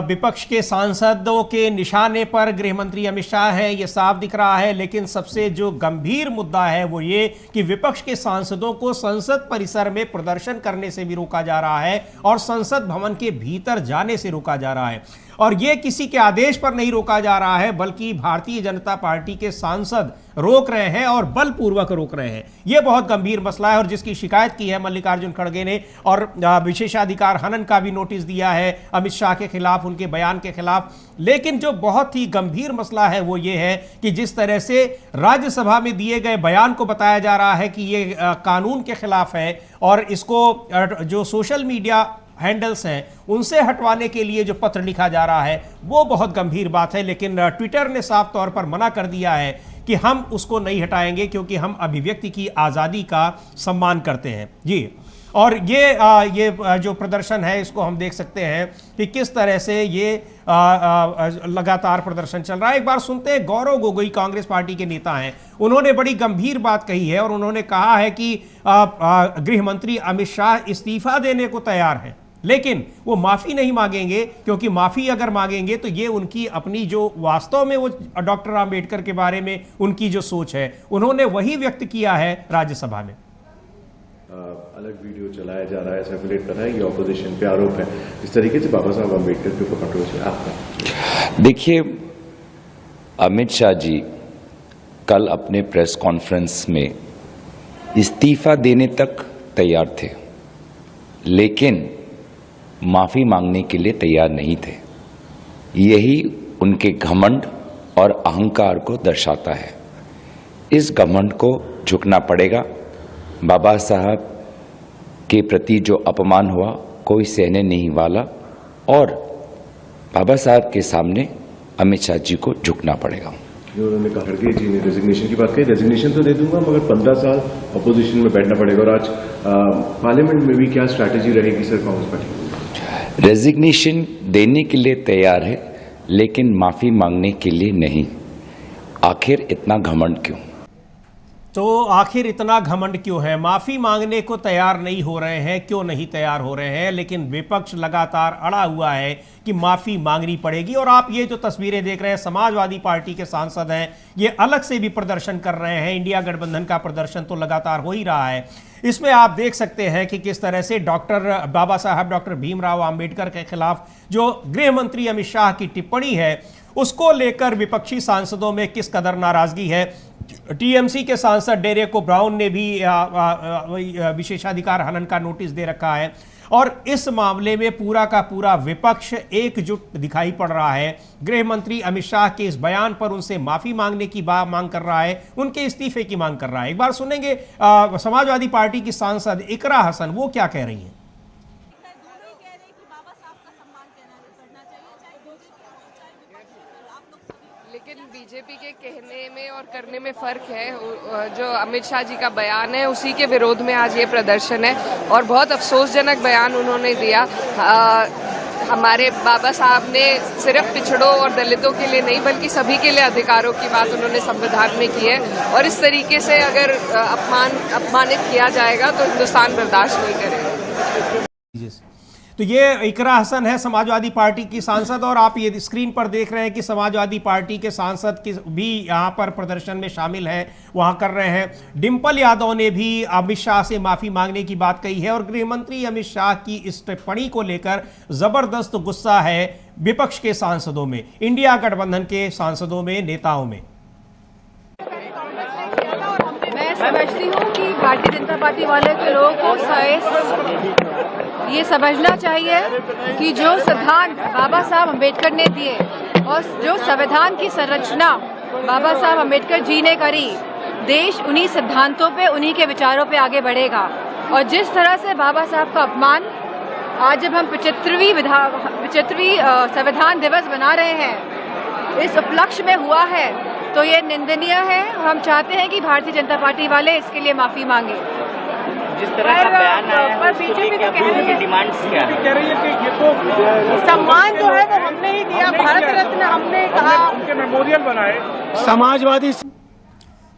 विपक्ष के सांसदों के निशाने पर गृह मंत्री अमित शाह हैं, ये साफ दिख रहा है। लेकिन सबसे जो गंभीर मुद्दा है वो ये कि विपक्ष के सांसदों को संसद परिसर में प्रदर्शन करने से भी रोका जा रहा है और संसद भवन के भीतर जाने से रोका जा रहा है। और ये किसी के आदेश पर नहीं रोका जा रहा है, बल्कि भारतीय जनता पार्टी के सांसद रोक रहे हैं और बलपूर्वक रोक रहे हैं। यह बहुत गंभीर मसला है और जिसकी शिकायत की है मल्लिकार्जुन खड़गे ने, और विशेषाधिकार हनन का भी नोटिस दिया है अमित शाह के खिलाफ, उनके बयान के खिलाफ। लेकिन जो बहुत ही गंभीर मसला है वो ये है कि जिस तरह से राज्यसभा में दिए गए बयान को बताया जा रहा है कि ये कानून के खिलाफ है और इसको जो सोशल मीडिया हैंडल्स हैं उनसे हटवाने के लिए जो पत्र लिखा जा रहा है वो बहुत गंभीर बात है। लेकिन ट्विटर ने साफ तौर पर मना कर दिया है कि हम उसको नहीं हटाएंगे क्योंकि हम अभिव्यक्ति की आज़ादी का सम्मान करते हैं। जी, और ये जो प्रदर्शन है इसको हम देख सकते हैं कि किस तरह से ये लगातार प्रदर्शन चल रहा है। एक बार सुनते हैं, गौरव गोगोई कांग्रेस पार्टी के नेता हैं, उन्होंने बड़ी गंभीर बात कही है और उन्होंने कहा है कि गृह मंत्री अमित शाह इस्तीफा देने को तैयार हैं, लेकिन वो माफ़ी नहीं मांगेंगे, क्योंकि माफ़ी अगर मांगेंगे तो ये उनकी अपनी जो वास्तव में वो डॉक्टर आम्बेडकर के बारे में उनकी जो सोच है उन्होंने वही व्यक्त किया है राज्यसभा में। अलग वीडियो चलाया जा रहा है, सर्कुलेट कर रहा है, ये ऑपोजिशन पे आरोप है। इस तरीके से बाबा साहब आम्बेडकर के ऊपर कंट्रोवर्सी आपका। देखिए, अमित शाह जी कल अपने प्रेस कॉन्फ्रेंस में इस्तीफा देने तक तैयार थे, लेकिन माफी मांगने के लिए तैयार नहीं थे। यही उनके घमंड और अहंकार को दर्शाता है। इस घमंड को झुकना पड़ेगा। बाबा साहब के प्रति जो अपमान हुआ कोई सहने नहीं वाला, और बाबा साहब के सामने अमित शाह जी को झुकना पड़ेगा। उन्होंने कहा, खड़गे जी ने रेजिग्नेशन की बात कही, रेजिग्नेशन तो दे दूंगा मगर 15 साल अपोजिशन में बैठना पड़ेगा। और आज पार्लियामेंट में भी क्या स्ट्रैटेजी रहेगी सर कांग्रेस पार्टी? रेजिग्नेशन देने के लिए तैयार है, लेकिन माफी मांगने के लिए नहीं। आखिर इतना घमंड क्यों? तो आखिर इतना घमंड क्यों है? माफी मांगने को तैयार नहीं हो रहे हैं, क्यों नहीं तैयार हो रहे हैं? लेकिन विपक्ष लगातार अड़ा हुआ है कि माफी मांगनी पड़ेगी। और आप ये जो तस्वीरें देख रहे हैं, समाजवादी पार्टी के सांसद हैं, ये अलग से भी प्रदर्शन कर रहे हैं। इंडिया गठबंधन का प्रदर्शन तो लगातार हो ही रहा है। इसमें आप देख सकते हैं कि किस तरह से बाबा साहब डॉक्टर भीमराव अंबेडकर के खिलाफ जो गृह मंत्री अमित शाह की टिप्पणी है उसको लेकर विपक्षी सांसदों में किस कदर नाराजगी है। टीएमसी के सांसद डेरेक ओब्राउन ने भी विशेषाधिकार हनन का नोटिस दे रखा है और इस मामले में पूरा का पूरा विपक्ष एकजुट दिखाई पड़ रहा है। गृह मंत्री अमित शाह के इस बयान पर उनसे माफी मांगने की मांग कर रहा है, उनके इस्तीफे की मांग कर रहा है। एक बार सुनेंगे समाजवादी पार्टी की सांसद इकरा हसन, वो क्या कह रही हैं। लेकिन बीजेपी के कहने में और करने में फर्क है। जो अमित शाह जी का बयान है उसी के विरोध में आज ये प्रदर्शन है और बहुत अफसोसजनक बयान उन्होंने दिया। हमारे बाबा साहब ने सिर्फ पिछड़ों और दलितों के लिए नहीं बल्कि सभी के लिए अधिकारों की बात उन्होंने संविधान में की है और इस तरीके से अगर अपमानित किया जाएगा तो हिंदुस्तान बर्दाश्त नहीं करेगा। तो ये इकरा हसन है समाजवादी पार्टी की सांसद और आप ये स्क्रीन पर देख रहे हैं कि समाजवादी पार्टी के सांसद भी यहाँ पर प्रदर्शन में शामिल हैं, वहाँ कर रहे हैं। डिम्पल यादव ने भी अमित शाह से माफ़ी मांगने की बात कही है और गृह मंत्री अमित शाह की इस टिप्पणी को लेकर ज़बरदस्त गुस्सा है विपक्ष के सांसदों में, इंडिया गठबंधन के सांसदों में, नेताओं में। मैं समझती हूँ कि भारतीय जनता पार्टी वाले के लोगों को ये समझना चाहिए कि जो सिद्धांत बाबा साहब अम्बेडकर ने दिए और जो संविधान की संरचना बाबा साहब अम्बेडकर जी ने करी, देश उन्हीं सिद्धांतों पे, उन्हीं के विचारों पे आगे बढ़ेगा। और जिस तरह से बाबा साहब का अपमान आज जब हम 75वीं संविधान दिवस मना रहे हैं इस उपलक्ष्य में हुआ है तो ये निंदनीय है। हम चाहते हैं कि भारतीय जनता पार्टी वाले इसके लिए माफ़ी मांगे। जिस तरह का बयान आया है बीजेपी उसको लेकर उनकी डिमांड्स क्या है? कह रही है कि ये तो सम्मान जो है वो हमने ही दिया, भारत रत्न हमने कहा, उनके मेमोरियल बनाए समाजवादी।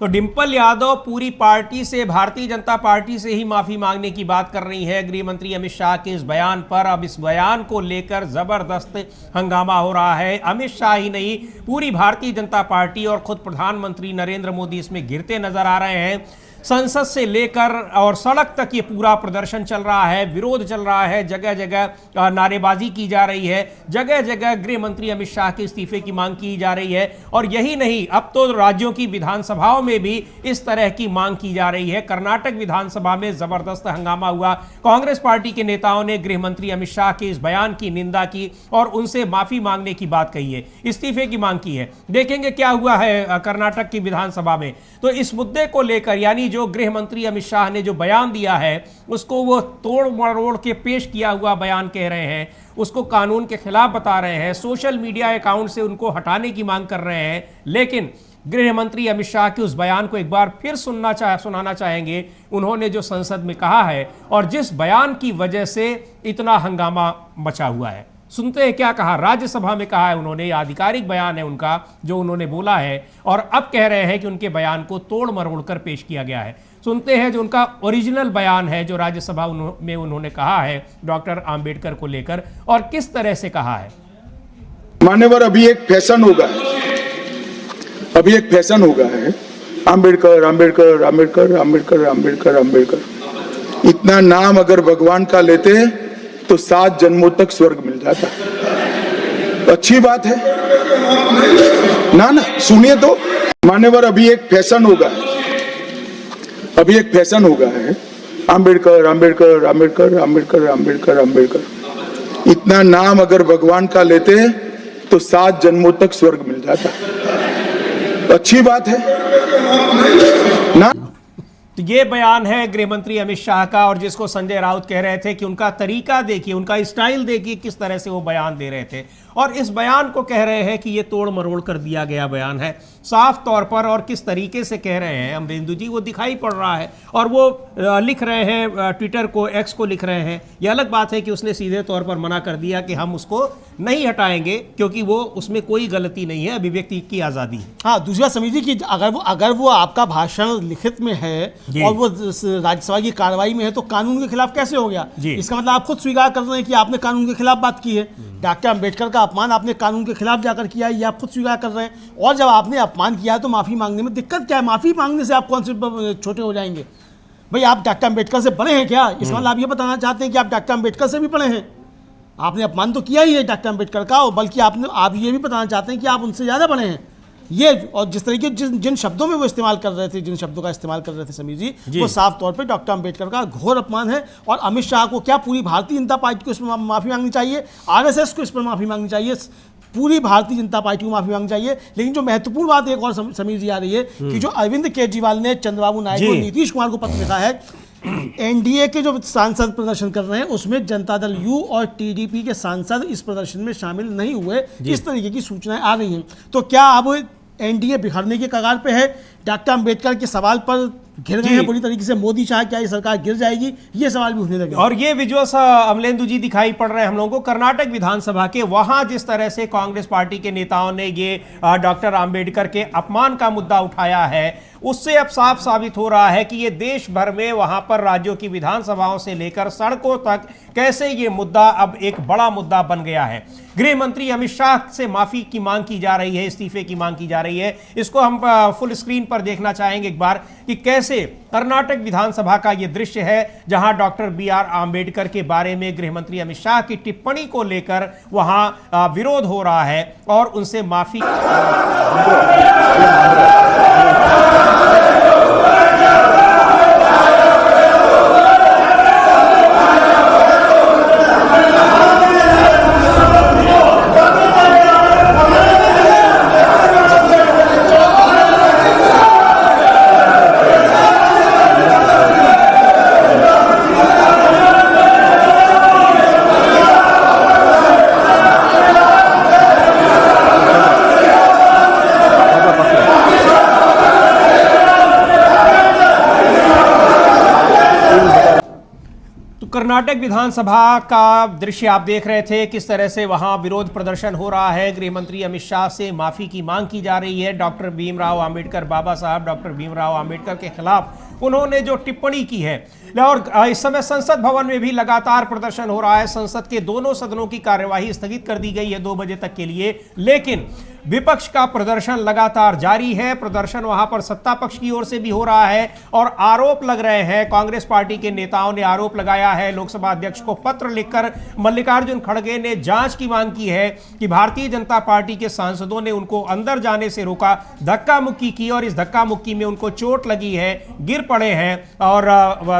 तो डिंपल यादव पूरी पार्टी से, भारतीय जनता पार्टी से ही माफी मांगने की बात कर रही है गृह मंत्री अमित शाह के इस बयान पर। अब इस बयान को लेकर जबरदस्त हंगामा हो रहा है। अमित शाह ही नहीं, पूरी भारतीय जनता पार्टी और खुद प्रधानमंत्री नरेंद्र मोदी इसमें घिरते नजर आ रहे हैं। संसद से लेकर और सड़क तक ये पूरा प्रदर्शन चल रहा है, विरोध चल रहा है, जगह जगह नारेबाजी की जा रही है, जगह जगह गृह मंत्री अमित शाह के इस्तीफे की मांग की जा रही है। और यही नहीं, अब तो राज्यों की विधानसभाओं में भी इस तरह की मांग की जा रही है। कर्नाटक विधानसभा में जबरदस्त हंगामा हुआ। कांग्रेस पार्टी के नेताओं ने गृह मंत्री अमित शाह के इस बयान की निंदा की और उनसे माफी मांगने की बात कही है, इस्तीफे की मांग की है। देखेंगे क्या हुआ है कर्नाटक की विधानसभा में। तो इस मुद्दे को लेकर, यानी जो गृह मंत्री अमित शाह ने जो बयान दिया है उसको वो तोड़ मरोड़ के पेश किया हुआ बयान कह रहे हैं, उसको कानून के खिलाफ बता रहे हैं, सोशल मीडिया अकाउंट से उनको हटाने की मांग कर रहे हैं। लेकिन गृह मंत्री अमित शाह के उस बयान को एक बार फिर सुनाना चाहेंगे। उन्होंने जो संसद में कहा है और जिस बयान की वजह से इतना हंगामा मचा हुआ है, सुनते हैं क्या कहा। राज्यसभा में कहा है उन्होंने, आधिकारिक बयान है उनका जो उन्होंने बोला है, और अब कह रहे हैं कि उनके बयान को तोड़ मरोड़ कर पेश किया गया है। सुनते हैं जो उनका ओरिजिनल बयान है जो राज्यसभा में उन्होंने कहा है डॉक्टर आम्बेडकर को लेकर, और किस तरह से कहा है। मान्यवर, अभी एक फैशन होगा, अभी एक फैशन होगा है आम्बेडकर आम्बेडकर आम्बेडकर आम्बेडकर आम्बेडकर आम्बेडकर। इतना नाम अगर भगवान का लेते तो 7 जन्मों तक स्वर्ग मिल जाता। अच्छी बात है ना, सुनिए तो मान्यवर, अभी एक फैशन होगा, अभी एक फैशन होगा है आम्बेडकर आम्बेडकर आम्बेडकर आम्बेडकर आम्बेडकर आम्बेडकर। इतना नाम अगर भगवान का लेते तो 7 जन्मों तक स्वर्ग मिल जाता। अच्छी बात है ना। तो ये बयान है गृह मंत्री अमित शाह का, और जिसको संजय राउत कह रहे थे कि उनका तरीका देखिए, उनका स्टाइल देखिए किस तरह से वो बयान दे रहे थे। और इस बयान को कह रहे हैं कि ये तोड़ मरोड़ कर दिया गया बयान है साफ तौर पर। और किस तरीके से कह रहे हैं अमरेंदु जी, वो दिखाई पड़ रहा है। और वो लिख रहे हैं ट्विटर को, एक्स को लिख रहे हैं। ये अलग बात है कि उसने सीधे तौर पर मना कर दिया कि हम उसको नहीं हटाएंगे क्योंकि वो उसमें कोई गलती नहीं है, अभिव्यक्ति की आज़ादी है। हाँ, दूसरी बात समझिए कि अगर वो आपका भाषण लिखित में है और वो राज्यसभा की कार्रवाई में है तो कानून के खिलाफ कैसे हो गया। इसका मतलब आप खुद स्वीकार कर रहे हैं कि आपने कानून के खिलाफ बात की है। डॉक्टर अम्बेडकर का अपमान आपने कानून के खिलाफ जाकर किया है, ये आप खुद स्वीकार कर रहे हैं। और जब आपने अपमान किया है तो माफी मांगने में दिक्कत क्या है? माफी मांगने से आप कौन से छोटे हो जाएंगे? भाई आप डॉक्टर अम्बेडकर से बड़े हैं क्या? इसका मतलब आप ये बताना चाहते हैं कि आप डॉक्टर अम्बेडकर से भी बड़े हैं? आपने अपमान तो किया ही है डॉक्टर अम्बेडकर का, और बल्कि आप ये भी बताना चाहते हैं कि आप उनसे ज़्यादा बड़े हैं। ये और जिस तरीके जिन शब्दों में वो इस्तेमाल कर रहे थे, जिन शब्दों का इस्तेमाल कर रहे थे समीर जी, वो साफ तौर पे डॉक्टर अम्बेडकर का घोर अपमान है। और अमित शाह को क्या पूरी भारतीय जनता पार्टी को इसमें माफ़ी मांगनी चाहिए, आरएसएस को इस पर माफ़ी मांगनी चाहिए, पूरी भारतीय जनता पार्टी को माफी मांगनी चाहिए। लेकिन जो महत्वपूर्ण बात एक और समीर जी आ रही है कि जो अरविंद केजरीवाल ने चंद्रबाबू नायडू और नीतीश कुमार को पत्र लिखा है, एनडीए के जो सांसद प्रदर्शन कर रहे हैं उसमें जनता दल यू और टीडीपी के सांसद इस प्रदर्शन में शामिल नहीं हुए, इस तरीके की सूचनाएं आ रही हैं। तो क्या अब एनडीए बिखरने के कगार पे है? डॉक्टर अम्बेडकर के सवाल पर घिर गए हैं पूरी तरीके से मोदी शाह, क्या ये सरकार गिर जाएगी? ये सवाल भी उठने लगे। और ये विजुअल्स अमलेंदु जी दिखाई पड़ रहे हैं हम लोगों को कर्नाटक विधानसभा के। वहां जिस तरह से कांग्रेस पार्टी के नेताओं ने ये डॉक्टर आम्बेडकर के अपमान का मुद्दा उठाया है, उससे अब साफ साबित हो रहा है कि ये देश भर में वहां पर राज्यों की विधानसभाओं से लेकर सड़कों तक कैसे ये मुद्दा अब एक बड़ा मुद्दा बन गया है। गृह मंत्री अमित शाह से माफी की मांग की जा रही है, इस्तीफे की मांग की जा रही है। इसको हम फुल स्क्रीन पर देखना चाहेंगे एक बार कि कैसे कर्नाटक विधानसभा का यह दृश्य है जहां डॉक्टर BR आम्बेडकर के बारे में गृह मंत्री अमित शाह की टिप्पणी को लेकर वहां विरोध हो रहा है और उनसे माफी कर्नाटक विधानसभा का दृश्य आप देख रहे थे, किस तरह से वहां विरोध प्रदर्शन हो रहा है। गृह मंत्री अमित शाह से माफी की मांग की जा रही है। डॉक्टर भीमराव अंबेडकर, बाबा साहब डॉक्टर भीमराव अंबेडकर के खिलाफ उन्होंने जो टिप्पणी की है, और इस समय संसद भवन में भी लगातार प्रदर्शन हो रहा है। संसद के दोनों सदनों की कार्यवाही स्थगित कर दी गई है 2 बजे तक के लिए, लेकिन विपक्ष का प्रदर्शन लगातार जारी है। प्रदर्शन वहां पर सत्ता पक्ष की ओर से भी हो रहा है और आरोप लग रहे हैं। कांग्रेस पार्टी के नेताओं ने आरोप लगाया है, लोकसभा अध्यक्ष को पत्र लिखकर मल्लिकार्जुन खड़गे ने जांच की मांग की है कि भारतीय जनता पार्टी के सांसदों ने उनको अंदर जाने से रोका, धक्का मुक्की की और इस धक्का मुक्की में उनको चोट लगी है, गिर पड़े हैं। और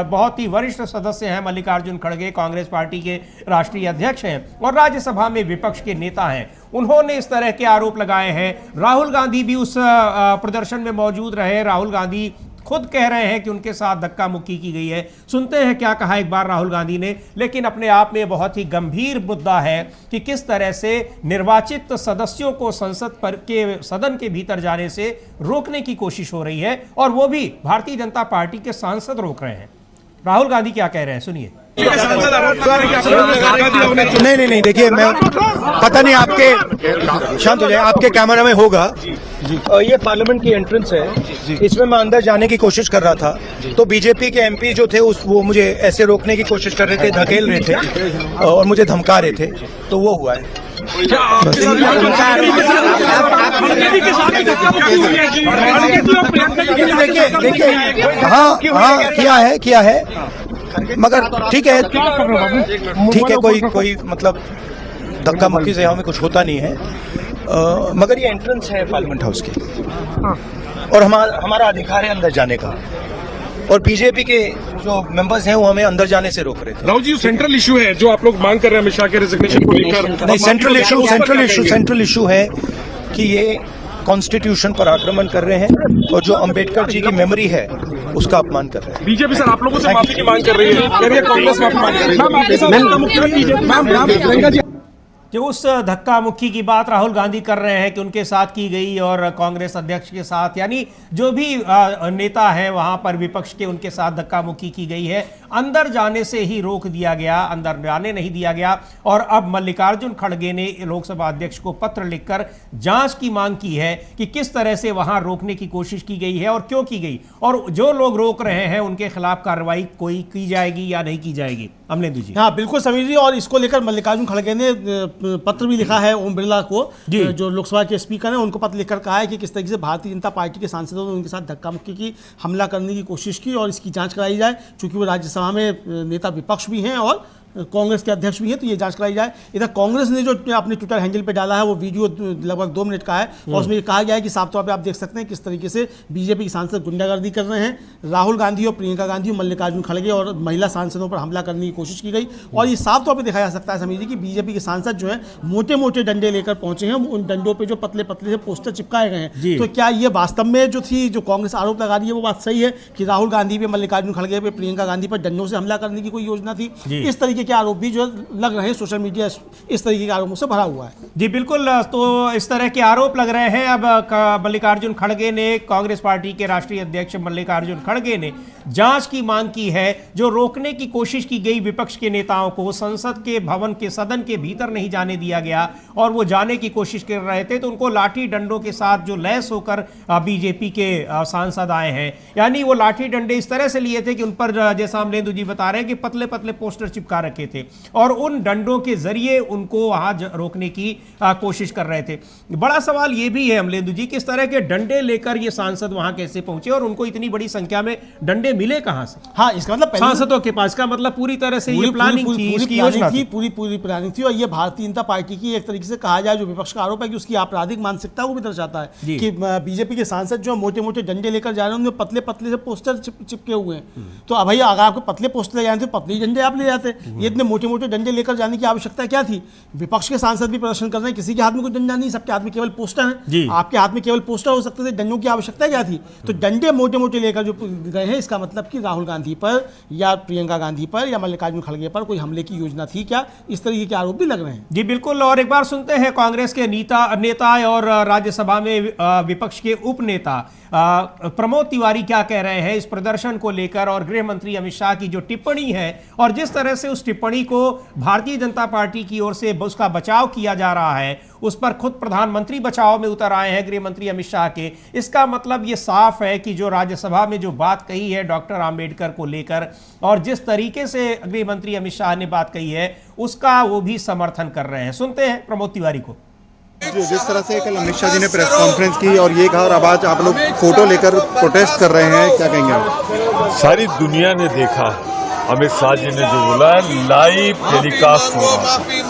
बहुत ही वरिष्ठ सदस्य हैं मल्लिकार्जुन खड़गे, कांग्रेस पार्टी के राष्ट्रीय अध्यक्ष हैं और राज्यसभा में विपक्ष के नेता हैं। उन्होंने इस तरह के आरोप लगाए हैं। राहुल गांधी भी उस प्रदर्शन में मौजूद रहे। राहुल गांधी खुद कह रहे हैं कि उनके साथ धक्का मुक्की की गई है। सुनते हैं क्या कहा एक बार राहुल गांधी ने, लेकिन अपने आप में बहुत ही गंभीर मुद्दा है कि किस तरह से निर्वाचित सदस्यों को संसद पर के सदन के भीतर जाने से रोकने की कोशिश हो रही है और वो भी भारतीय जनता पार्टी के सांसद रोक रहे हैं। राहुल गांधी क्या कह रहे हैं, सुनिए। नहीं, देखिए, मैं पता नहीं आपके, शांत हो जाए, आपके कैमरा में होगा। ये पार्लियामेंट की एंट्रेंस है, इसमें मैं अंदर जाने की कोशिश कर रहा था तो बीजेपी के एमपी जो थे वो मुझे ऐसे रोकने की कोशिश कर रहे थे, धकेल रहे थे और मुझे धमका रहे थे, तो वो हुआ है। देखिए, हाँ, किया है मगर ठीक है, कोई मतलब धक्का मुक्की से हमें कुछ होता नहीं है। मगर ये एंट्रेंस है पार्लियामेंट हाउस की और हमारा अधिकार है अंदर जाने का, और बीजेपी के जो मेंबर्स हैं वो हमें अंदर जाने से रोक रहे थे। राहुल जी, सेंट्रल इशू है जो आप लोग मांग कर रहे हैं अमित शाह के रेजिग्नेशन को लेकर। नहीं, सेंट्रल इशू है कि ये कॉन्स्टिट्यूशन पर आक्रमण कर रहे हैं और जो अंबेडकर जी की मेमोरी है उसका अपमान कर रहे हैं। बीजेपी सर आप लोगों से माफी की मांग कर रही है, कांग्रेस माफी मांग कर रही है। जो उस धक्का मुक्की की बात राहुल गांधी कर रहे हैं कि उनके साथ की गई और कांग्रेस अध्यक्ष के साथ, यानी जो भी नेता है वहां पर विपक्ष के, उनके साथ धक्का मुक्की की गई है। अंदर जाने से ही रोक दिया गया, अंदर जाने नहीं दिया गया। और अब मल्लिकार्जुन खड़गे ने लोकसभा अध्यक्ष को पत्र लिखकर जांच की मांग की है कि किस तरह से वहां रोकने की कोशिश की गई है और क्यों की गई, और जो लोग रोक रहे हैं उनके खिलाफ कार्रवाई कोई की जाएगी या नहीं की जाएगी। अमलेंदु जी। हाँ बिल्कुल समीर जी, और इसको लेकर मल्लिकार्जुन खड़गे ने पत्र भी लिखा है ओम बिरला को, जो लोकसभा के स्पीकर हैं, उनको पत्र लिखकर कहा है कि किस तरीके से भारतीय जनता पार्टी के सांसदों ने उनके साथ धक्का मुक्की की, हमला करने की कोशिश की और इसकी जांच कराई जाए। चूंकि वो राज्यसभा में नेता विपक्ष भी हैं और कांग्रेस के अध्यक्ष भी हैं, तो ये जांच कराई जाए। इधर कांग्रेस ने जो अपने ट्विटर हैंडल पे डाला है वो वीडियो लगभग 2 मिनट का है और उसमें ये कहा गया है कि साफ तौर पे आप देख सकते हैं किस तरीके से बीजेपी के सांसद गुंडागर्दी कर रहे हैं। राहुल गांधी और प्रियंका गांधी और मल्लिकार्जुन खड़गे और महिला सांसदों पर हमला करने की कोशिश की गई और ये साफ तौर पर देखा जा सकता है समीर जी कि बीजेपी के सांसद जो है मोटे मोटे डंडे लेकर पहुंचे हैं, उन डंडों पर जो पतले पतले से पोस्टर चिपकाए गए हैं। तो क्या ये वास्तव में जो थी, जो कांग्रेस आरोप लगा रही है, वो बात सही है कि राहुल गांधी पे, मल्लिकार्जुन खड़गे पे, प्रियंका गांधी पर डंडों से हमला करने की कोई योजना थी? इस तरीके के आरोप भी जो लग रहे हैं, सोशल मीडिया इस तरीके के आरोपों से भरा हुआ है। जी बिल्कुल, तो इस तरह के आरोप लग रहे हैं। अब मल्लिकार्जुन खड़गे ने, कांग्रेस पार्टी के राष्ट्रीय अध्यक्ष मल्लिकार्जुन खड़गे ने जांच की मांग की है। जो रोकने की कोशिश की गई विपक्ष के नेताओं को, संसद के भवन के सदन के भीतर नहीं जाने दिया गया और वो जाने की कोशिश कर रहे थे, तो उनको लाठी डंडों के साथ जो लैस होकर बीजेपी के सांसद आए हैं, यानी वो लाठी डंडे इस तरह से लिए थे कि उन पर, जैसा अमलेंदु जी बता रहे हैं, कि पतले पतले पोस्टर चिपका रखे थे और उन डंडों के जरिए उनको वहां रोकने की कोशिश कर रहे थे। बड़ा सवाल यह भी है अमलेंदु जी, किस तरह के डंडे लेकर ये सांसद वहां कैसे पहुंचे और उनको इतनी बड़ी संख्या में डंडे मिले कहां से? हाँ, इसका मतलब सांसदों के पास, का मतलब पूरी तरह से ये प्लानिंग थी, इसकी योजना थी, पूरी प्लानिंग थी। और ये भारतीय जनता पार्टी की, एक तरीके से कहा जाए, जो विपक्ष का आरोप है कि उसकी आपराधिक मानसिकता वो भी दर्शाता है कि बीजेपी के सांसद जो मोटे मोटे डंडे लेकर जा रहे हैं, उनमें पतले पतले से पोस्टर चिपके हुए हैं। तो भाई अगर आपको पतले पोस्टर ले जाने थे, पतले डंडे आप ले जाते। ये इतने मोटे मोटे डंडे लेकर जाने की आवश्यकता क्या थी? विपक्ष के सांसद भी प्रदर्शन कर रहे हैं, किसी के हाथ में कोई डंडा नहीं, सबके हाथ में केवल पोस्टर है। आपके हाथ में केवल पोस्टर हो सकते थे, डंडों की आवश्यकता क्या थी? तो डंडे मोटे मोटे लेकर जो गए हैं, इसका मतलब कि राहुल गांधी पर या प्रियंका गांधी पर या मल्लिकार्जुन खड़गे पर कोई हमले की योजना थी क्या? इस तरीके के आरोप भी लग रहे हैं। जी बिल्कुल। और एक बार सुनते हैं कांग्रेस के नेता और राज्यसभा में विपक्ष के उप नेता प्रमोद तिवारी क्या कह रहे हैं इस प्रदर्शन को लेकर, और गृह मंत्री अमित शाह की जो टिप्पणी है और जिस तरह से उस टिप्पणी को भारतीय जनता पार्टी की ओर से उसका बचाव किया जा रहा है, उस पर खुद प्रधानमंत्री बचाव में उतर आए हैं गृह मंत्री अमित शाह के। इसका मतलब ये साफ है कि जो राज्यसभा में जो बात कही है डॉक्टर आंबेडकर को लेकर और जिस तरीके से गृह मंत्री अमित शाह ने बात कही है उसका वो भी समर्थन कर रहे हैं। सुनते हैं प्रमोद तिवारी को। जिस तरह से कल अमित शाह जी ने प्रेस कॉन्फ्रेंस की और ये कहा, और अब आज आप लोग फोटो लेकर प्रोटेस्ट कर रहे हैं, क्या कहेंगे आप? सारी दुनिया ने देखा अमित शाह जी ने जो बोला है, लाइव टेलीकास्ट हो रहा है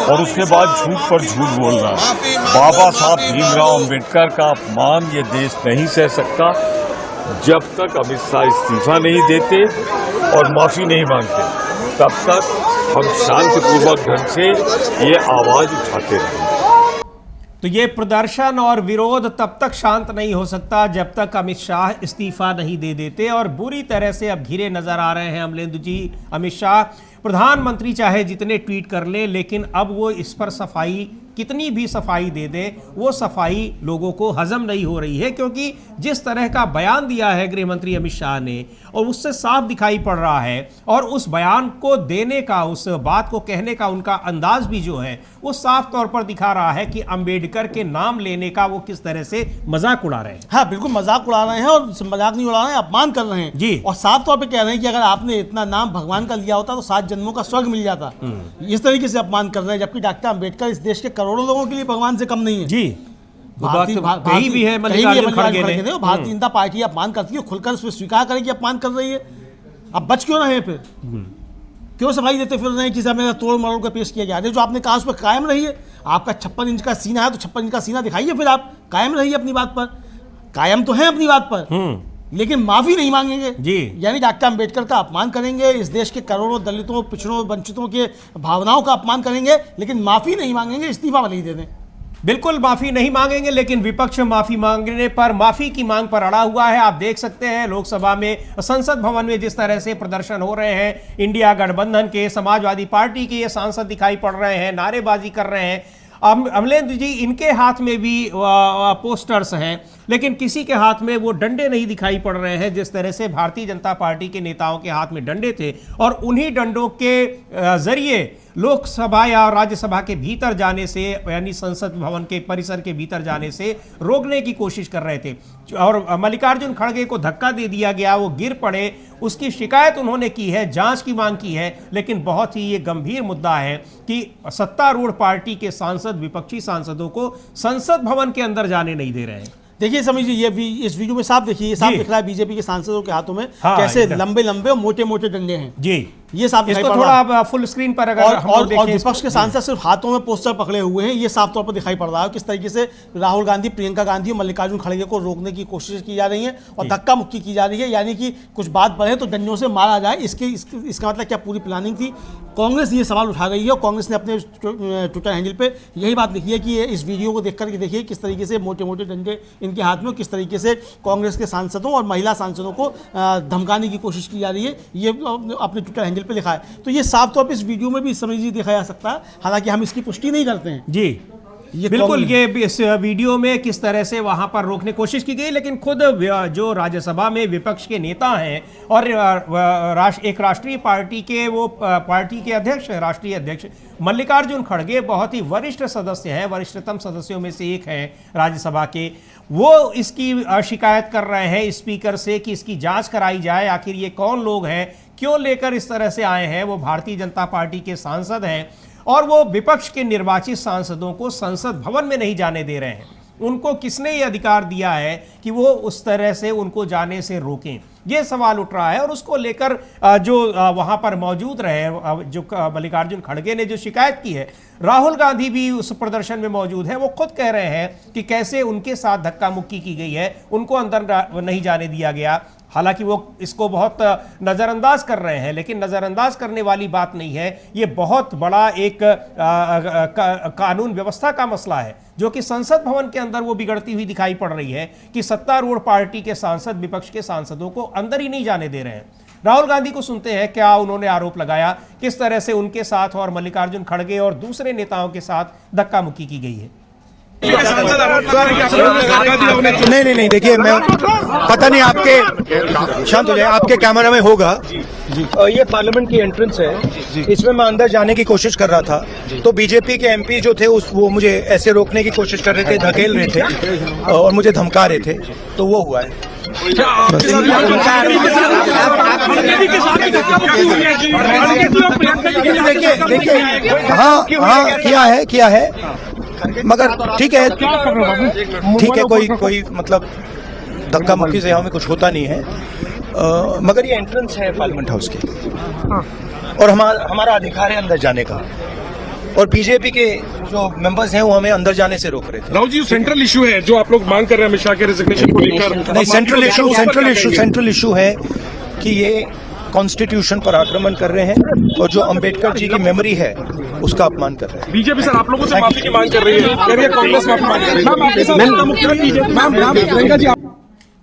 और उसके बाद झूठ पर झूठ बोल रहा है। बाबा साहब भीमराव अम्बेडकर का अपमान ये देश नहीं सह सकता जब तक अमित शाह इस्तीफा नहीं देते और माफी नहीं मांगते, तब तक हम शांतिपूर्वक ढंग से ये आवाज उठाते रहेंगे। तो ये प्रदर्शन और विरोध तब तक शांत नहीं हो सकता जब तक अमित शाह इस्तीफा नहीं दे देते, और बुरी तरह से अब घिरे नजर आ रहे हैं अमलेंदु जी अमित शाह। प्रधानमंत्री चाहे जितने ट्वीट कर ले, लेकिन अब वो इस पर सफाई, कितनी भी सफाई दे दे, वो सफाई लोगों को हजम नहीं हो रही है, क्योंकि जिस तरह का बयान दिया है गृह मंत्री अमित शाह ने और उससे साफ दिखाई पड़ रहा है, और उस बयान को देने का, उस बात को कहने का उनका अंदाज भी जो है वो साफ तौर पर दिखा रहा है कि अंबेडकर के नाम लेने का वो किस तरह से मजाक उड़ा रहे हैं। हाँ बिल्कुल, मजाक उड़ा रहे हैं, और मजाक नहीं उड़ा रहे हैं, अपमान कर रहे हैं जी। और साफ तौर पे कह रहे हैं कि अगर आपने इतना नाम भगवान का लिया होता तो 7 जन्मों का स्वर्ग मिल जाता। इस तरीके से अपमान कर रहे हैं, जबकि डॉक्टर अंबेडकर इस देश के करोड़ों लोगों के लिए भगवान से कम नहीं है जी। भारतीय जनता पार्टी अपमान करती है, खुलकर उसमें स्वीकार करें कि अपमान कर रही है। अब बच क्यों रहे हैं फिर? क्यों सफाई देते फिर रहे हैं कि मेरा तोड़ मरोड़ कर पेश किया गया? जो आपने कहा उस पर कायम रहिए। आपका 56 इंच का सीना है तो 56 इंच का सीना दिखाइए, फिर आप कायम रहिए अपनी बात पर। कायम तो है अपनी बात पर, लेकिन माफी नहीं मांगेंगे जी। यानी डॉक्टर अंबेडकर का अपमान करेंगे, इस देश के करोड़ों दलितों, पिछड़ों, वंचितों के भावनाओं का अपमान करेंगे, लेकिन माफी नहीं मांगेंगे, इस्तीफा नहीं दे दें। बिल्कुल माफी नहीं मांगेंगे, लेकिन विपक्ष माफी मांगने पर, माफी की मांग पर अड़ा हुआ है। आप देख सकते हैं लोकसभा में, संसद भवन में जिस तरह से प्रदर्शन हो रहे हैं, इंडिया गठबंधन के, समाजवादी पार्टी के ये सांसद दिखाई पड़ रहे हैं, नारेबाजी कर रहे हैं। अमलेंदु जी, इनके हाथ में भी पोस्टर्स हैं, लेकिन किसी के हाथ में वो डंडे नहीं दिखाई पड़ रहे हैं जिस तरह से भारतीय जनता पार्टी के नेताओं के हाथ में डंडे थे, और उन्हीं डंडों के जरिए लोकसभा या राज्यसभा के भीतर जाने से, यानी संसद भवन के परिसर के भीतर जाने से रोकने की कोशिश कर रहे थे। और मल्लिकार्जुन खड़गे को धक्का दे दिया गया, वो गिर पड़े, उसकी शिकायत उन्होंने की है, जांच की मांग की है, लेकिन बहुत ही ये गंभीर मुद्दा है कि सत्तारूढ़ पार्टी के सांसद विपक्षी सांसदों को संसद भवन के अंदर जाने नहीं दे रहे हैं। देखिए समझिए, ये इस वीडियो में साफ देखिए, साफ दिख रहा है बीजेपी के सांसदों के हाथों में कैसे लंबे लंबे और मोटे मोटे डंडे हैं जी। ये साफ दिखाई पड़ रहा है। थोड़ा फुल स्क्रीन पर अगर हम लोग देखें, और विपक्ष के सांसद सिर्फ हाथों में पोस्टर पकड़े हुए हैं, ये साफ तौर पर दिखाई पड़ रहा है किस तरीके से राहुल गांधी, प्रियंका गांधी और मल्लिकार्जुन खड़गे को रोकने की कोशिश की जा रही है और धक्का मुक्की की जा रही है, यानी कि कुछ बात बढ़े तो डंडों से मारा जाए। इसका मतलब क्या पूरी प्लानिंग थी? कांग्रेस ये सवाल उठा रही है, और कांग्रेस ने अपने ट्विटर हैंडल पे यही बात लिखी है कि इस वीडियो को देख करके देखिए किस तरीके से मोटे मोटे डंडे इनके हाथ में, किस तरीके से कांग्रेस के सांसदों और महिला सांसदों को धमकाने की कोशिश की जा रही है। ये अपने ट्विटर हैंडल पे लिखा है, तो ये साफ तौर पे इस वीडियो में भी समझिए देखा जा सकता है, हालांकि हम इसकी पुष्टि नहीं करते हैं जी। ये बिल्कुल, ये इस वीडियो में किस तरह से वहां पर रोकने की कोशिश की गई, लेकिन खुद जो राज्यसभा में विपक्ष के नेता हैं और एक राष्ट्रीय पार्टी के, वो पार्टी के अध्यक्ष, राष्ट्रीय अध्यक्ष मल्लिकार्जुन खड़गे बहुत ही वरिष्ठ सदस्य हैं, वरिष्ठतम सदस्यों में से एक हैं राज्यसभा के, वो इसकी शिकायत कर रहे हैं स्पीकर से कि इसकी जांच कराई जाए, आखिर ये कौन लोग हैं, क्यों लेकर इस तरह से आए हैं। वो भारतीय जनता पार्टी के सांसद हैं और वो विपक्ष के निर्वाचित सांसदों को संसद भवन में नहीं जाने दे रहे हैं। उनको किसने ये अधिकार दिया है कि वो उस तरह से उनको जाने से रोकें? ये सवाल उठ रहा है, और उसको लेकर जो वहां पर मौजूद रहे, जो मल्लिकार्जुन खड़गे ने जो शिकायत की है, राहुल गांधी भी उस प्रदर्शन में मौजूद है, वो खुद कह रहे हैं कि कैसे उनके साथ धक्का मुक्की की गई है, उनको अंदर नहीं जाने दिया गया। हालांकि वो इसको बहुत नज़रअंदाज कर रहे हैं, लेकिन नज़रअंदाज करने वाली बात नहीं है। ये बहुत बड़ा एक कानून व्यवस्था का मसला है जो कि संसद भवन के अंदर वो बिगड़ती हुई दिखाई पड़ रही है कि सत्तारूढ़ पार्टी के सांसद विपक्ष के सांसदों को अंदर ही नहीं जाने दे रहे हैं। राहुल गांधी को सुनते हैं क्या उन्होंने आरोप लगाया, किस तरह से उनके साथ और मल्लिकार्जुन खड़गे और दूसरे नेताओं के साथ धक्का मुक्की की गई है। नहीं, देखिए मैं पता नहीं आपके शांत हो जाए, आपके कैमरा में होगा जी। ये पार्लियामेंट की एंट्रेंस है, इसमें मैं अंदर जाने की कोशिश कर रहा था तो बीजेपी के एमपी जो थे वो मुझे ऐसे रोकने की कोशिश कर रहे थे, धकेल रहे थे और मुझे धमका रहे थे, तो वो हुआ है। देखिए हाँ किया है मगर ठीक है कोई मतलब धक्का मुक्की से हमें कुछ होता नहीं है, मगर ये एंट्रेंस है पार्लियामेंट हाउस की और हमारा अधिकार है अंदर जाने का, और बीजेपी के जो मेंबर्स हैं वो हमें अंदर जाने से रोक रहे थे। राहुल जी, सेंट्रल इशू है जो आप लोग मांग कर रहे हैं अमित शाह के रेजिग्नेशन को लेकर। नहीं, सेंट्रल इशू है कि ये कॉन्स्टिट्यूशन पर आक्रमण कर रहे हैं और जो अंबेडकर जी की मेमोरी है उसका अपमान कर रहे हैं। बीजेपी सर आप लोगों से माफी की मांग कर रही है, कांग्रेस माफी मांग कर रही है।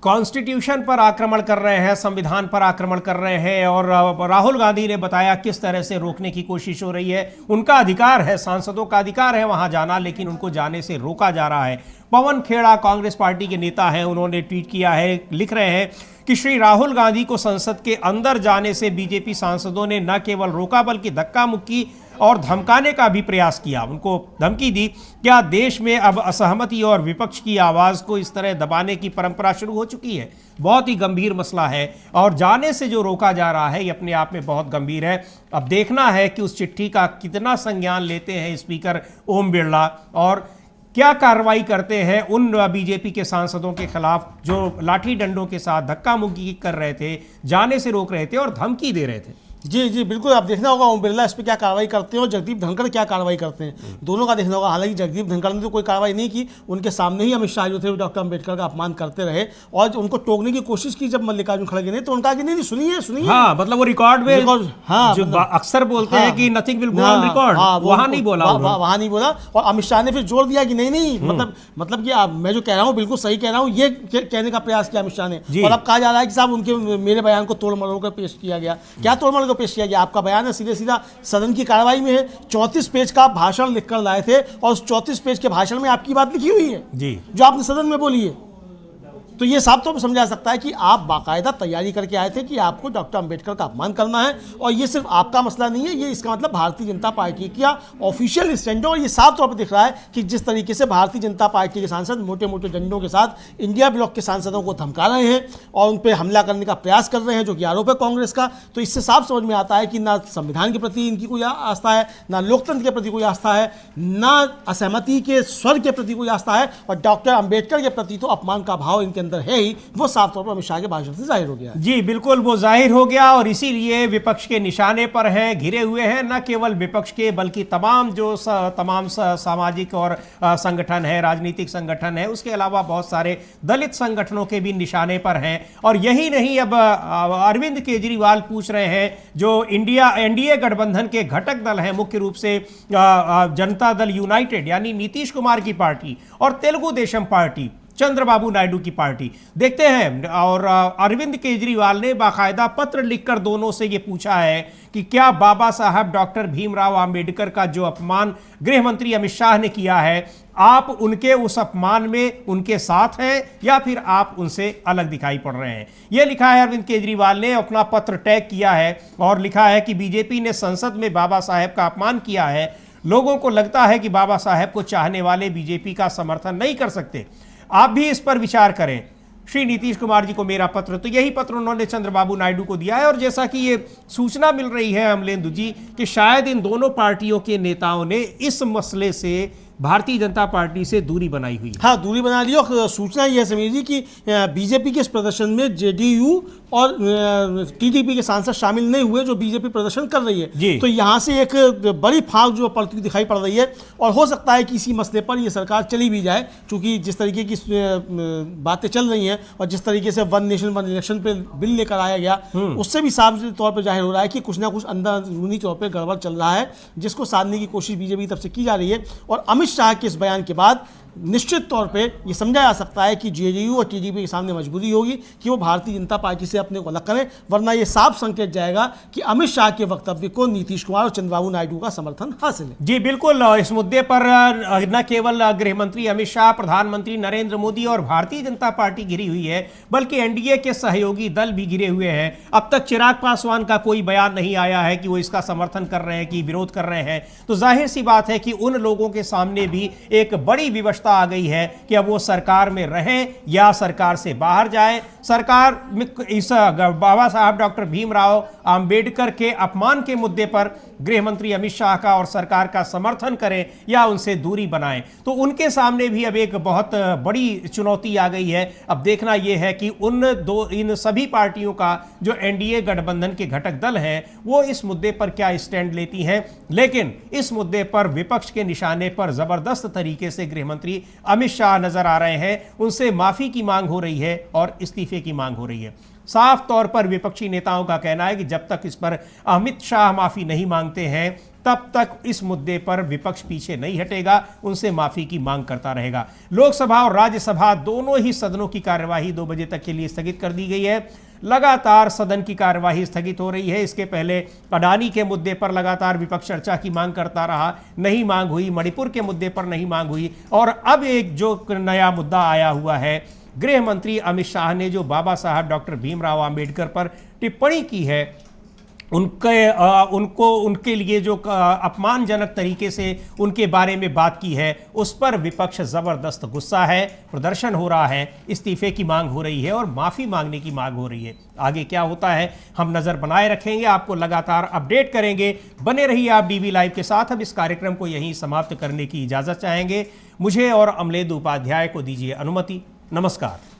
कॉन्स्टिट्यूशन पर आक्रमण कर रहे हैं, संविधान पर आक्रमण कर रहे हैं, और राहुल गांधी ने बताया किस तरह से रोकने की कोशिश हो रही है। उनका अधिकार है, सांसदों का अधिकार है वहां जाना, लेकिन उनको जाने से रोका जा रहा है। पवन खेड़ा कांग्रेस पार्टी के नेता हैं, उन्होंने ट्वीट किया है, लिख रहे हैं कि श्री राहुल गांधी को संसद के अंदर जाने से बीजेपी सांसदों ने न केवल रोका बल्कि धक्का मुक्की और धमकाने का भी प्रयास किया, उनको धमकी दी। क्या देश में अब असहमति और विपक्ष की आवाज़ को इस तरह दबाने की परंपरा शुरू हो चुकी है? बहुत ही गंभीर मसला है और जाने से जो रोका जा रहा है ये अपने आप में बहुत गंभीर है। अब देखना है कि उस चिट्ठी का कितना संज्ञान लेते हैं स्पीकर ओम बिरला और क्या कार्रवाई करते हैं उन बीजेपी के सांसदों के खिलाफ जो लाठी डंडों के साथ धक्का मुक्की कर रहे थे, जाने से रोक रहे थे और धमकी दे रहे थे। जी बिल्कुल, आप देखना होगा ओम बिरला इस पर क्या कार्रवाई करते हैं और जगदीप धनखड़ क्या कार्रवाई करते हैं, दोनों का देखना होगा। हालांकि जगदीप धनखड़ ने तो कोई कार्रवाई नहीं की, उनके सामने ही अमित शाह जो थे डॉक्टर अम्बेडकर का अपमान करते रहे और उनको टोकने की कोशिश की जब मल्लिकार्जुन खड़गे ने, तो उनका कि नहीं सुनिए। हाँ, मतलब वो रिकॉर्ड में जो अक्सर बोलते हैं कि nothing will go on record, वहां नहीं बोला और अमित शाह ने फिर जोर दिया कि नहीं मतलब कि मैं जो कह रहा हूँ बिल्कुल सही कह रहा हूँ, ये कहने का प्रयास किया अमित शाह ने। और अब कहा जा रहा है कि साहब उनके मेरे बयान को तोड़ मरोड़ कर पेश किया गया। क्या तोड़ मरोड़ कर पेश किया गया? आपका बयान है सीधा सदन की कार्रवाई में है, 34 पेज का भाषण लिखकर लाए थे और उस 34 पेज के भाषण में आपकी बात लिखी हुई है जी, जो आपने सदन में बोली है। तो ये साफ तौर पर समझा सकता है कि आप बाकायदा तैयारी करके आए थे कि आपको डॉक्टर अंबेडकर का अपमान करना है, और ये सिर्फ आपका मसला नहीं है, ये इसका मतलब भारतीय जनता पार्टी का ऑफिशियल स्टैंड है। और ये साफ तौर पर दिख रहा है कि जिस तरीके से भारतीय जनता पार्टी के सांसद मोटे मोटे डंडों के साथ इंडिया ब्लॉक के सांसदों को धमका रहे हैं और उन पर हमला करने का प्रयास कर रहे हैं, जो कि आरोप है कांग्रेस का। तो इससे साफ समझ में आता है कि ना संविधान के प्रति इनकी कोई आस्था है, ना लोकतंत्र के प्रति कोई आस्था है, ना असहमति के स्वर के प्रति कोई आस्था है, और डॉक्टर अंबेडकर के प्रति तो अपमान का भाव इनके अंदर है ही। वो साफ तौर पर अमित शाह के भाषण से जाहिर हो गया। जी बिल्कुल, वो जाहिर हो गया और इसीलिए विपक्ष के निशाने पर है, घिरे हुए हैं। न केवल विपक्ष के बल्कि तमाम सामाजिक और संगठन है, राजनीतिक संगठन है, उसके अलावा बहुत सारे दलित संगठनों के भी निशाने पर हैं। और यही नहीं, अब अरविंद केजरीवाल पूछ रहे हैं, जो एनडीए गठबंधन के घटक दल हैं, मुख्य रूप से जनता दल यूनाइटेड यानी नीतीश कुमार की पार्टी और तेलुगु देशम पार्टी, चंद्रबाबू नायडू की पार्टी। देखते हैं, और अरविंद केजरीवाल ने बाकायदा पत्र लिखकर दोनों से ये पूछा है कि क्या बाबा साहब डॉक्टर भीमराव अंबेडकर का जो अपमान गृह मंत्री अमित शाह ने किया है, आप उनके उस अपमान में उनके साथ हैं या फिर आप उनसे अलग दिखाई पड़ रहे हैं। यह लिखा है अरविंद केजरीवाल ने, अपना पत्र टैग किया है और लिखा है कि बीजेपी ने संसद में बाबा साहब का अपमान किया है। लोगों को लगता है कि बाबा साहब को चाहने वाले बीजेपी का समर्थन नहीं कर सकते। आप भी इस पर विचार करें। श्री नीतीश कुमार जी को मेरा पत्र, तो यही पत्र उन्होंने चंद्रबाबू नायडू को दिया है। और जैसा कि ये सूचना मिल रही है अमलेंदु जी कि शायद इन दोनों पार्टियों के नेताओं ने इस मसले से भारतीय जनता पार्टी से दूरी बनाई हुई है। हाँ, दूरी बना ली। और सूचना यह है समीर जी कि बीजेपी के इस प्रदर्शन में जेडीयू और टीडीपी के सांसद शामिल नहीं हुए जो बीजेपी प्रदर्शन कर रही है। तो यहाँ से एक बड़ी फाक जो पड़ती दिखाई पड़ रही है और हो सकता है कि इसी मसले पर ये सरकार चली भी जाए, क्योंकि जिस तरीके की बातें चल रही हैं और जिस तरीके से वन नेशन वन इलेक्शन पे बिल लेकर आया गया, उससे भी साफ तौर पर जाहिर हो रहा है कि कुछ ना कुछ अंदरूनी तौर पर गड़बड़ चल रहा है, जिसको साधने की कोशिश बीजेपी की तरफ से की जा रही है। और अमित शाह के इस बयान के बाद निश्चित तौर पे ये समझा जा सकता है कि जेडीयू और टीडीपी के सामने मजबूरी होगी कि वो भारतीय जनता पार्टी से अपने को अलग करें, वरना ये साफ संकेत जाएगा कि अमित शाह के वक्तव्य को नीतीश कुमार और चंद्रबाबू नायडू का समर्थन हासिल है। जी बिल्कुल, इस मुद्दे पर न केवल गृह मंत्री अमित शाह, प्रधानमंत्री नरेंद्र मोदी और भारतीय जनता पार्टी घिरी हुई है, बल्कि एनडीए के सहयोगी दल भी घिरे हुए हैं। अब तक चिराग पासवान का कोई बयान नहीं आया है कि वो इसका समर्थन कर रहे हैं कि विरोध कर रहे हैं। तो जाहिर सी बात है कि उन लोगों के सामने भी एक बड़ी विवशता आ गई है कि अब वो सरकार में रहें या सरकार से बाहर जाए। सरकार इस बाबा साहब डॉक्टर भीमराव अंबेडकर के अपमान के मुद्दे पर गृह मंत्री अमित शाह का और सरकार का समर्थन करें या उनसे दूरी बनाएं, तो उनके सामने भी अब एक बहुत बड़ी चुनौती आ गई है। अब देखना यह है कि इन सभी पार्टियों का जो एनडीए गठबंधन के घटक दल हैं वो इस मुद्दे पर क्या स्टैंड लेती हैं। लेकिन इस मुद्दे पर विपक्ष के निशाने पर जबरदस्त तरीके से गृह मंत्री अमित शाह नजर आ रहे हैं। उनसे माफी की मांग हो रही है और इस्तीफे की मांग हो रही है। साफ तौर पर विपक्षी नेताओं का कहना है कि जब तक इस पर अमित शाह माफी नहीं मांगते हैं तब तक इस मुद्दे पर विपक्ष पीछे नहीं हटेगा, उनसे माफी की मांग करता रहेगा। लोकसभा और राज्यसभा दोनों ही सदनों की कार्यवाही 2 बजे तक के लिए स्थगित कर दी गई है। लगातार सदन की कार्यवाही स्थगित हो रही है। इसके पहले अडानी के मुद्दे पर लगातार विपक्ष चर्चा की मांग करता रहा, नहीं मांग हुई। मणिपुर के मुद्दे पर नहीं मांग हुई। और अब एक जो नया मुद्दा आया हुआ है, गृह मंत्री अमित शाह ने जो बाबा साहब डॉक्टर भीमराव अंबेडकर पर टिप्पणी की है, उनके लिए जो अपमानजनक तरीके से उनके बारे में बात की है, उस पर विपक्ष जबरदस्त गुस्सा है। प्रदर्शन हो रहा है, इस्तीफे की मांग हो रही है और माफी मांगने की मांग हो रही है। आगे क्या होता है हम नजर बनाए रखेंगे, आपको लगातार अपडेट करेंगे। बने रहिए आप डीवी लाइव के साथ। अब इस कार्यक्रम को यहीं समाप्त करने की इजाजत चाहेंगे। मुझे और अमलेंदु उपाध्याय को दीजिए अनुमति। नमस्कार।